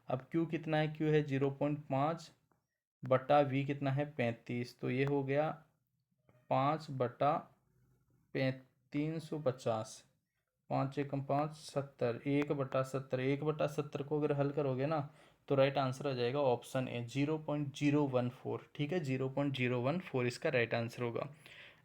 अब Q कितना है, Q है 0.5 बटा वी कितना है 35, तो ये हो गया 5/350, 5×1=5 70, 1/70, 1/70 को अगर हल करोगे ना तो राइट आंसर आ जाएगा ऑप्शन ए 0.014। ठीक है, 0.014 इसका राइट आंसर होगा।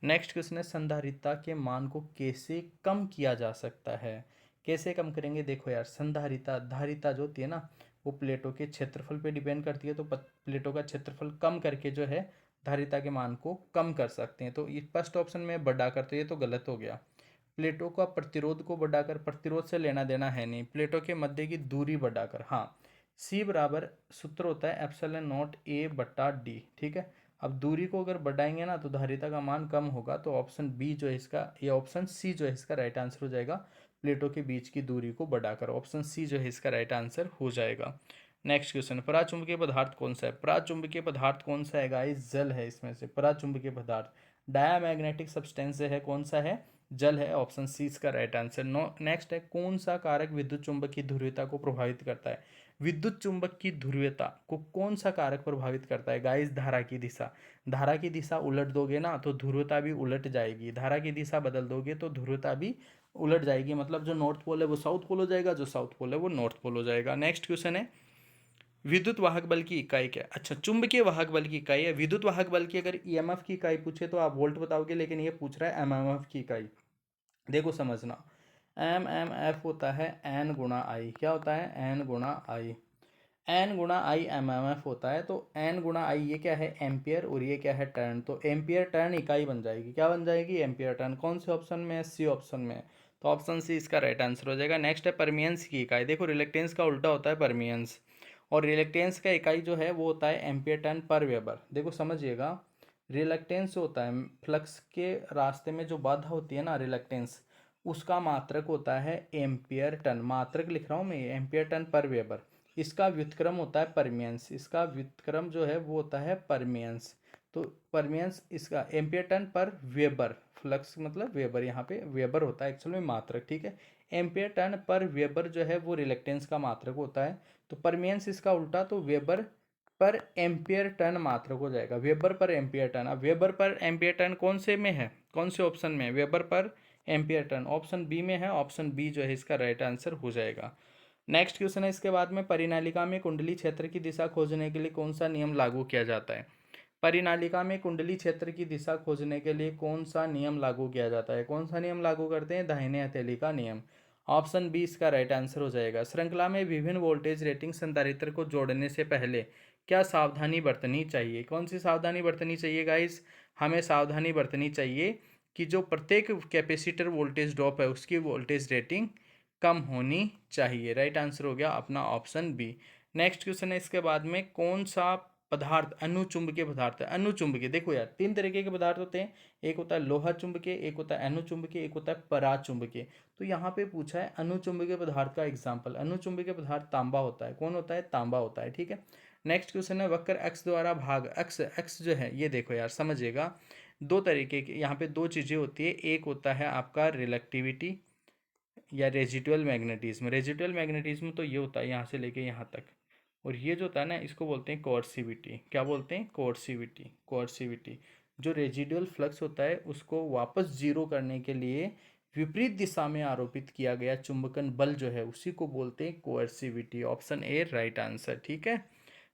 नेक्स्ट क्वेश्चन है, संधारिता के मान को कैसे कम किया जा सकता है। कैसे कम करेंगे, देखो यार, संधारिता धारिता जो होती है ना वो प्लेटों के क्षेत्रफल पे डिपेंड करती है, तो प्लेटों का क्षेत्रफल कम करके जो है धारिता के मान को कम कर सकते हैं। तो ये फर्स्ट ऑप्शन में बढ़ा कर, तो ये तो गलत हो गया। प्लेटों का प्रतिरोध को बढ़ाकर, प्रतिरोध से लेना देना है नहीं, प्लेटों के मध्य की दूरी बढ़ाकर। हाँ, सी बराबर सूत्र होता है एप्सिलॉन नॉट ए बटा डी। ठीक है, अब दूरी को अगर बढ़ाएंगे ना तो धारिता का मान कम होगा, तो ऑप्शन बी जो है इसका, ये ऑप्शन सी जो है इसका राइट आंसर हो जाएगा। प्लेटों के बीच की दूरी को बढ़ाकर, ऑप्शन सी जो है इसका राइट आंसर हो जाएगा। नेक्स्ट क्वेश्चन, पराचुंबकीय पदार्थ कौन सा है। पराचुंबकीय पदार्थ कौन सा है गाइस, जल है इसमें से। पराचुंबकीय पदार्थ डायामैग्नेटिक सब्सटेंस है, कौन सा है, जल है, ऑप्शन सी इसका राइट आंसर। नो नेक्स्ट है, कौन सा कारक विद्युत चुंबक की ध्रुवीयता को प्रभावित करता है। विद्युत चुंबक की ध्रुवीयता को कौन सा कारक प्रभावित करता है गाइस, धारा की दिशा। धारा की दिशा उलट दोगे ना तो ध्रुवीयता भी उलट जाएगी, धारा की दिशा बदल दोगे तो ध्रुवीयता भी उलट जाएगी, मतलब जो नॉर्थ पोल है वो साउथ पोल हो जाएगा, जो साउथ पोल है वो नॉर्थ पोल हो जाएगा। नेक्स्ट क्वेश्चन है, विद्युत वाहक बल की इकाई क्या है। अच्छा, चुंबकीय वाहक बल की इकाई है। विद्युत वाहक बल की अगर ईएमएफ की इकाई पूछे तो आप वोल्ट बताओगे, लेकिन ये पूछ रहा है एमएमएफ की इकाई। देखो समझना, एम एम एफ होता है एन गुणा आई। क्या होता है, एन गुणा आई। एन गुणा आई एम एम एफ होता है, तो एन गुणा आई ये क्या है, एम्पियर, और ये क्या है, टर्न। तो एम्पियर टर्न इकाई बन जाएगी, क्या बन जाएगी, एम्पियर टर्न। कौन से ऑप्शन में है, सी ऑप्शन में। तो ऑप्शन सी इसका राइट आंसर हो जाएगा। नेक्स्ट है परमियंस की इकाई। देखो रिलेक्टेंस का उल्टा होता है परमियंस, और रिलेक्टेंस का इकाई जो है वो होता है एम्पियर टर्न पर वेबर। देखो समझिएगा, रिलेक्टेंस होता है फ्लक्स के रास्ते में जो बाधा होती है ना, रिलेक्टेंस, उसका मात्रक होता है एम्पियर टन। मात्रक लिख रहा हूँ मैं, एम्पियर टन पर वेबर। इसका व्युत्क्रम होता है परमियंस, इसका व्युत्क्रम जो है वो होता है परमियंस। तो परमियंस इसका एम्पियर टन पर वेबर, फ्लक्स मतलब वेबर, यहाँ पे वेबर होता है एक्चुअल में मात्रक। ठीक है, एम्पियर टन पर वेबर जो है वो रिलेक्टेंस का मात्रक होता है। तो परमियंस इसका उल्टा, तो वेबर पर एम्पियर टन मात्रक हो जाएगा, वेबर पर एम्पियर टन। अब वेबर पर एम्पियर टन कौन से में है, कौन से ऑप्शन में है, वेबर पर एम्पियर टन ऑप्शन बी में है, ऑप्शन बी जो है इसका राइट आंसर हो जाएगा। नेक्स्ट क्वेश्चन है इसके बाद में, परिनालिका में कुंडली क्षेत्र की दिशा खोजने के लिए कौन सा नियम लागू किया जाता है। परिनालिका में कुंडली क्षेत्र की दिशा खोजने के लिए कौन सा नियम लागू किया जाता है, कौन सा नियम लागू करते हैं, दाहिने हथेली का नियम। ऑप्शन बी इसका राइट आंसर हो जाएगा। श्रृंखला में विभिन्न वोल्टेज रेटिंग संधारित्र को जोड़ने से पहले क्या सावधानी बरतनी चाहिए। कौन सी सावधानी बरतनी चाहिए गाइस, हमें सावधानी बरतनी चाहिए कि जो प्रत्येक कैपेसिटर वोल्टेज ड्रॉप है उसकी वोल्टेज रेटिंग कम होनी चाहिए। राइट आंसर हो गया अपना ऑप्शन बी। नेक्स्ट क्वेश्चन है इसके बाद में, कौन सा पदार्थ अनुचुंबकीय पदार्थ है। अनुचुंबकीय, देखो यार तीन तरीके के पदार्थ होते हैं, एक होता है लोहा चुंबकीय, एक होता है अनुचुंबकीय, एक होता है पराचुंबकीय। तो यहाँ पे पूछा है अनुचुंबकीय पदार्थ का एग्जाम्पल। अनुचुंबकीय पदार्थ तांबा होता है, कौन होता है, तांबा होता है। ठीक है, नेक्स्ट क्वेश्चन है, वक्र एक्स द्वारा भाग, एक्स एक्स जो है ये देखो यार समझिएगा, दो तरीके के यहाँ पे दो चीज़ें होती है। एक होता है आपका रिलेक्टिविटी या रेजिडुअल मैग्नेटिज्म। रेजिडुअल मैग्नेटिज्म तो ये होता है यहाँ से लेके यहाँ तक, और ये जो होता है ना इसको बोलते हैं कोर्सिविटी। क्या बोलते हैं, कोर्सिविटी। कोर्सिविटी जो रेजिडुअल फ्लक्स होता है उसको वापस जीरो करने के लिए विपरीत दिशा में आरोपित किया गया चुंबकन बल जो है उसी को बोलते हैं कोर्सिविटी। Option A right answer. ठीक है,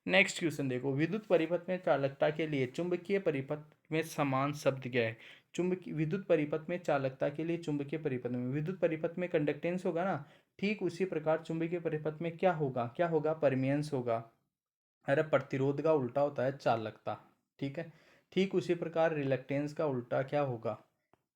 नेक्स्ट क्वेश्चन देखो, विद्युत परिपथ में चालकता के लिए चुंबकीय परिपथ में समान शब्द क्या है। चुंबकीय विद्युत परिपथ में चालकता के लिए चुंबकीय परिपथ में, विद्युत परिपथ में कंडक्टेंस होगा ना, ठीक उसी प्रकार चुंबकीय परिपथ में क्या होगा, क्या होगा, परमियंस होगा। अरे प्रतिरोध का उल्टा होता है चालकता। ठीक है, ठीक उसी प्रकार रिलक्टेंस का उल्टा क्या होगा,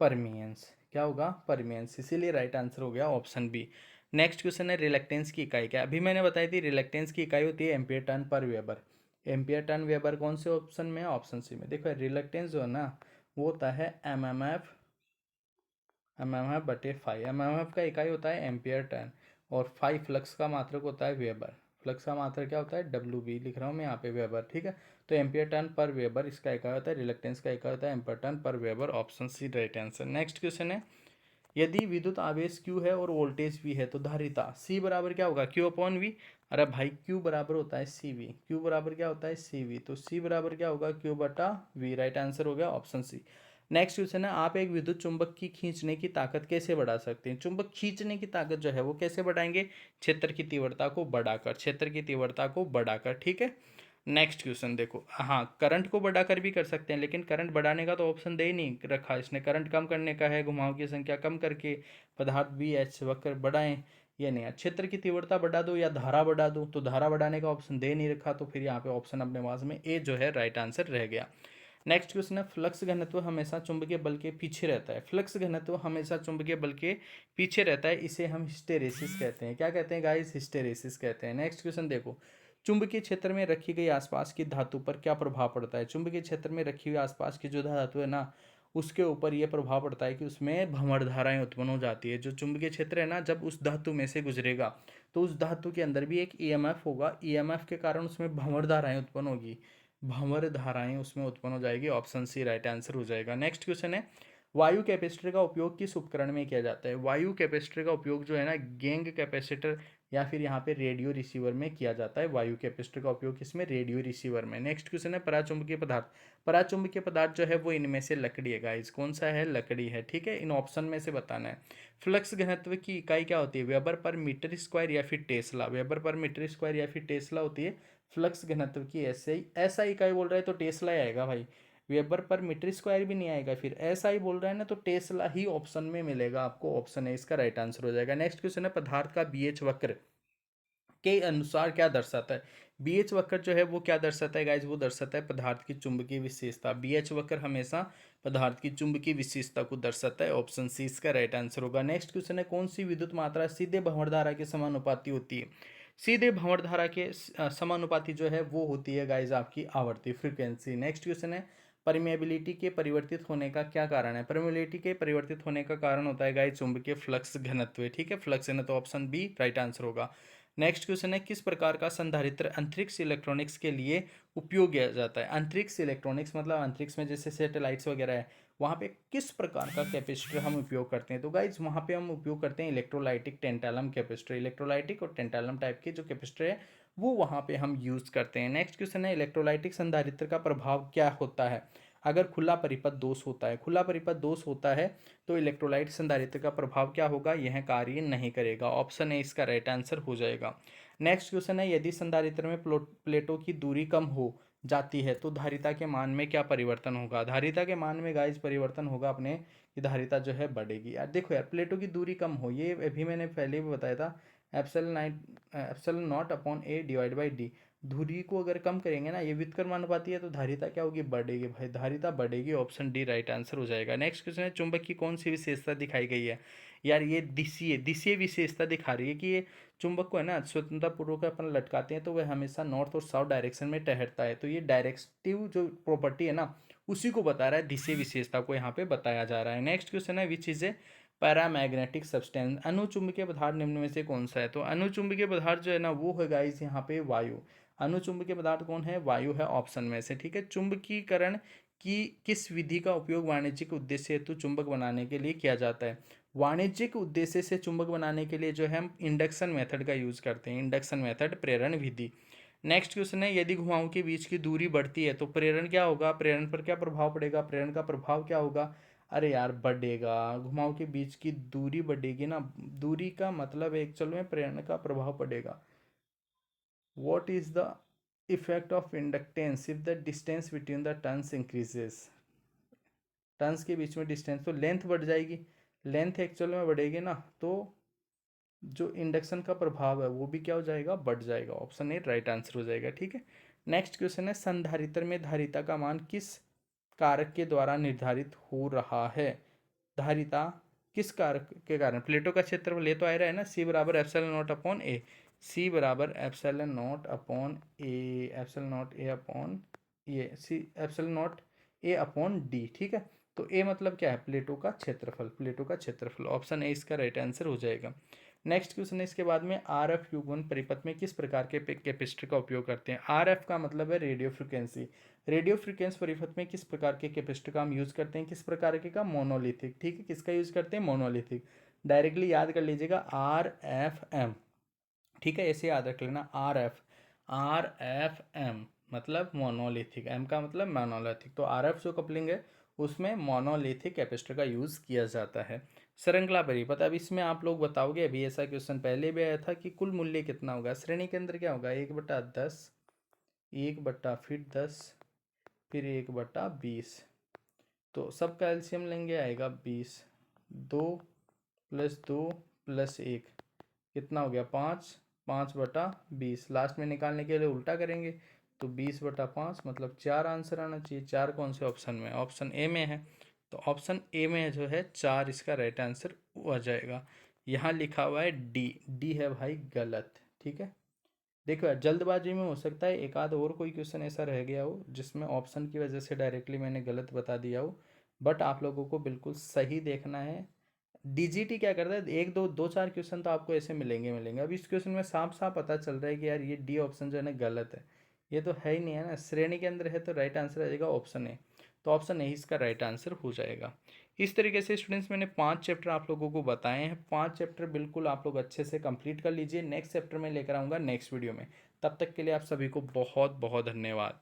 परमियंस। क्या होगा, परमियंस। इसीलिए राइट आंसर हो गया ऑप्शन बी। नेक्स्ट क्वेश्चन है, रिलक्टेंस की इकाई क्या है? अभी मैंने बताई थी रिलक्टेंस की इकाई होती है ampere turn per weber. Ampere turn weber कौन से ऑप्शन में है, ऑप्शन सी में। देखो रिलक्टेंस जो है ना वो होता है एम एम एफ बटे फाइव। एम एम एफ का इकाई होता है एम्पियर टर्न, और फाइव फ्लक्स का मात्रक होता है वेबर। फ्लक्स का मात्रा क्या होता है, डब्ल्यू बी लिख रहा हूँ मैं यहाँ पे वेबर, ठीक है। तो एम्पियर टर्न पर वेबर इसका इकाई होता है, रिलक्टेंस का इकाई होता है ampere turn per weber, option C right answer. Next question है, यदि विद्युत आवेश Q है और वोल्टेज V है तो धारिता C बराबर क्या होगा, Q अपॉन V। अरे भाई Q बराबर होता है CV, Q बराबर क्या होता है CV, तो C बराबर क्या होगा, Q बटा V, राइट आंसर हो गया ऑप्शन सी। नेक्स्ट क्वेश्चन है, आप एक विद्युत चुंबक की खींचने की ताकत कैसे बढ़ा सकते हैं। चुंबक खींचने की ताकत जो है वो कैसे बढ़ाएंगे, क्षेत्र की तीव्रता को बढ़ाकर, क्षेत्र की तीव्रता को बढ़ाकर, ठीक है। नेक्स्ट क्वेश्चन देखो, हाँ करंट को बढ़ाकर भी कर सकते हैं, लेकिन करंट बढ़ाने का तो ऑप्शन दे ही नहीं रखा इसने, करंट कम करने का है, घुमाव की संख्या कम करके पदार्थ बी एच वक्र बढ़ाएं, ये नहीं है। क्षेत्र की तीव्रता बढ़ा दो या धारा बढ़ा दो, तो धारा बढ़ाने का ऑप्शन दे नहीं रखा, तो फिर यहाँ पे ऑप्शन अपने पास में ए जो है राइट आंसर रह गया। नेक्स्ट क्वेश्चन है, फ्लक्स घनत्व हमेशा चुंबकीय बल के पीछे रहता है, फ्लक्स घनत्व हमेशा चुंबकीय बल के पीछे रहता है, इसे हम हिस्टेरेसिस कहते हैं। क्या कहते हैं गाइस, हिस्टेरेसिस कहते हैं। नेक्स्ट क्वेश्चन देखो, चुंबकीय क्षेत्र में रखी गई आसपास की धातु पर क्या प्रभाव पड़ता है। चुंबकीय क्षेत्र में रखी हुई आसपास की जो धातु है ना, उसके ऊपर यह प्रभाव पड़ता है कि उसमें भंवर धाराएं उत्पन्न हो जाती है। जो चुंबकीय क्षेत्र है ना, जब उस धातु में से गुजरेगा तो उस धातु के अंदर भी एक ईएमएफ होगा, ईएमएफ के कारण उसमें भंवर धाराएं उत्पन्न होगी, भंवर धाराएं उसमें उत्पन्न हो जाएगी, ऑप्शन सी राइट आंसर हो जाएगा। नेक्स्ट क्वेश्चन है, वायु कैपेसिटर का उपयोग किस उपकरण में किया जाता है। वायु कैपेसिटर का उपयोग जो है ना, गेंग कैपेसिटर या फिर यहाँ पे रेडियो रिसीवर में किया जाता है। वायु कैपेसिटर का उपयोग किसमें, रेडियो रिसीवर में। नेक्स्ट क्वेश्चन है, पराचुंबकीय पदार्थ, पराचुंबकीय पदार्थ जो है वो इनमें से लकड़ी है गाइस, कौन सा है, लकड़ी है, ठीक है। इन ऑप्शन में से बताना है। फ्लक्स घनत्व की इकाई क्या होती है, वेबर पर मीटर स्क्वायर या फिर tesla, weber per metre square या फिर टेस्ला होती है फ्लक्स घनत्व की। ऐसा इकाई बोल रहा है तो टेस्ला ही आएगा भाई, वेबर पर मीटर स्क्वायर भी नहीं आएगा, फिर ऐसा ही बोल रहा है ना तो टेस्ला ही ऑप्शन में मिलेगा आपको, ऑप्शन है इसका राइट आंसर हो जाएगा। नेक्स्ट क्वेश्चन है, पदार्थ का बीएच वक्र के अनुसार क्या दर्शाता है। बीएच वक्र जो है वो क्या दर्शाता है गाइज, वो दर्शाता है पदार्थ की चुंबकीय विशेषता। बीएच वक्र हमेशा पदार्थ की चुंबकीय विशेषता को दर्शाता है, ऑप्शन सी इसका राइट आंसर होगा। नेक्स्ट क्वेश्चन है, कौन सी विद्युत मात्रा सीधे भंवर धारा के समानुपाती होती है। सीधे भंवर धारा के समानुपाती जो है वो होती है गाइज आपकी आवर्ती, फ्रीक्वेंसी। नेक्स्ट क्वेश्चन है, परमेबिलिटी के परिवर्तित होने का क्या कारण है। परमेबिलिटी के परिवर्तित होने का कारण होता है गाइज चुंबकीय फ्लक्स घनत्व, ठीक है, फ्लक्स घनत्व, ऑप्शन बी राइट आंसर होगा। नेक्स्ट क्वेश्चन है, किस प्रकार का संधारित्र अंतरिक्ष इलेक्ट्रॉनिक्स के लिए उपयोग किया जाता है। अंतरिक्ष इलेक्ट्रॉनिक्स मतलब अंतरिक्ष में जैसे सैटेलाइट्स वगैरह है, वहाँ पे किस प्रकार का कैपेसिटर हम उपयोग करते हैं। तो गाइज वहाँ पे हम उपयोग करते हैं इलेक्ट्रोलाइटिक टेंटालम कैपेसिटर, इलेक्ट्रोलाइटिक और टेंटालम टाइप के जो कैपेसिटर है वो वहाँ पे हम यूज़ करते हैं। नेक्स्ट क्वेश्चन है, इलेक्ट्रोलाइटिक संधारित्र का प्रभाव क्या होता है अगर खुला परिपथ दोष होता है। खुला परिपथ दोष होता है तो इलेक्ट्रोलाइट संधारित्र का प्रभाव क्या होगा, यह कार्य नहीं करेगा, ऑप्शन ए इसका राइट आंसर हो जाएगा। नेक्स्ट क्वेश्चन है, यदि संधारित्र में प्लेटों की दूरी कम हो जाती है तो धारिता के मान में क्या परिवर्तन होगा। धारिता के मान में गाइस परिवर्तन होगा अपने कि धारिता जो है बढ़ेगी। यार देखो यार, प्लेटों की दूरी कम हो, ये अभी मैंने पहले भी बताया था, epsilon naught upon A divide by D. दूरी को अगर कम करेंगे ना, ये व्युत्क्रमानुपाती है, तो धारिता क्या होगी, बढ़ेगी भाई, धारिता बढ़ेगी, ऑप्शन डी राइट आंसर हो जाएगा। नेक्स्ट क्वेश्चन है, चुंबक की कौन सी विशेषता दिखाई गई है। यार ये दिशीय दिशीय विशेषता दिखा रही है कि ये चुंबक को है ना स्वतंत्रता पूर्वक अपन लटकाते हैं तो वह हमेशा नॉर्थ और साउथ डायरेक्शन में ठहरता है, तो ये डायरेक्टिव जो प्रॉपर्टी है ना उसी को बता रहा है, दिशा विशेषता को यहाँ पे बताया जा रहा है। नेक्स्ट क्वेश्चन है, which is a paramagnetic substance. अनुचुंबकीय पदार्थ निम्न में से कौन सा है। तो अनुचुंबकीय पदार्थ जो है ना वो है गाइस यहाँ पे वायु। अनुचुंबकीय पदार्थ कौन है, वायु है, ऑप्शन में से, ठीक है। चुंबकीकरण की किस विधि का उपयोग वाणिज्यिक उद्देश्य हेतु चुंबक बनाने के लिए किया जाता है। वाणिज्यिक उद्देश्य से चुंबक बनाने के लिए जो है हम इंडक्शन मेथड का यूज करते हैं, इंडक्शन मेथड, प्रेरण विधि। नेक्स्ट क्वेश्चन है, यदि घुमावों के बीच की दूरी बढ़ती है तो प्रेरण क्या होगा, प्रेरण पर क्या प्रभाव पड़ेगा, प्रेरण का प्रभाव क्या होगा, अरे यार बढ़ेगा, घुमाव के बीच की दूरी बढ़ेगी ना, दूरी का मतलब एक्चुअल में प्रेरण का प्रभाव पड़ेगा। what is the effect of inductance if the distance between the turns increases। Turns के बीच में डिस्टेंस तो लेंथ बढ़ जाएगी, लेंथ एक्चुअल में बढ़ेगी ना, तो जो इंडक्शन का प्रभाव है वो भी क्या हो जाएगा, बढ़ जाएगा, ऑप्शन ए राइट आंसर हो जाएगा, ठीक है। नेक्स्ट क्वेश्चन है, संधारित्र में धारिता का मान किस कारक के द्वारा निर्धारित हो रहा है। धारिता किस कारक के कारण, प्लेटो का क्षेत्रफल ये तो आ रहा है ना, सी बराबर epsilon naught upon A, C बराबर epsilon naught upon A, epsilon naught A upon ये C epsilon naught A upon D, ठीक है। तो ए मतलब क्या है, प्लेटो का क्षेत्रफल, प्लेटो का क्षेत्रफल, ऑप्शन ए इसका राइट आंसर हो जाएगा। नेक्स्ट क्वेश्चन है इसके बाद में, आर एफ युग्मन परिपथ में किस प्रकार के कैपेसिटर का उपयोग करते हैं। आर एफ का मतलब है रेडियो फ्रिक्वेंसी। रेडियो फ्रिक्वेंसी परिपथ में किस प्रकार के कैपेसिटर का हम यूज़ करते हैं, किस प्रकार के का, मोनोलिथिक। ठीक है, किसका यूज़ करते हैं, मोनोलिथिक। डायरेक्टली याद कर लीजिएगा आर एफ एम। ठीक है, ऐसे याद रख लेना, आर एफ एम मतलब मोनोलिथिक, एम का मतलब मोनोलिथिक। तो आर एफ जो कपलिंग है उसमें मोनोलिथिक कैपेसिटर का यूज़ किया जाता है। श्रृंखला परिपथ, अब इसमें आप लोग बताओगे, अभी ऐसा क्वेश्चन पहले भी आया था कि कुल मूल्य कितना होगा। श्रेणी के अंदर क्या होगा, 1/10, 1 फिर 10, फिर 1/20। तो सबका एलसीएम लेंगे, आएगा 20। 2 + 2 + 1 कितना हो गया, 5। 5/20 लास्ट में निकालने के लिए उल्टा करेंगे तो 20/5 मतलब 4 आंसर आना चाहिए। 4 कौन से ऑप्शन में, ऑप्शन ए में है। तो ऑप्शन ए में जो है 4 इसका राइट आंसर आ जाएगा। यहाँ लिखा हुआ है डी, डी है भाई गलत। ठीक है, देखो यार, जल्दबाजी में हो सकता है एक आध और कोई क्वेश्चन ऐसा रह गया हो जिसमें ऑप्शन की वजह से डायरेक्टली मैंने गलत बता दिया हो, बट आप लोगों को बिल्कुल सही देखना है। डीजीटी क्या करता है, एक दो दो चार क्वेश्चन तो आपको ऐसे मिलेंगे। अब इस क्वेश्चन में साफ साफ पता चल रहा है कि यार ये डी ऑप्शन जो है ना गलत है, ये तो है ही नहीं है ना, श्रेणी के अंदर है, तो राइट आंसर आ जाएगा ऑप्शन ए। तो ऑप्शन ए इसका राइट आंसर हो जाएगा। इस तरीके से स्टूडेंट्स मैंने 5 चैप्टर आप लोगों को बताए हैं। 5 चैप्टर बिल्कुल आप लोग अच्छे से कंप्लीट कर लीजिए। नेक्स्ट चैप्टर में लेकर आऊँगा नेक्स्ट वीडियो में। तब तक के लिए आप सभी को बहुत बहुत धन्यवाद।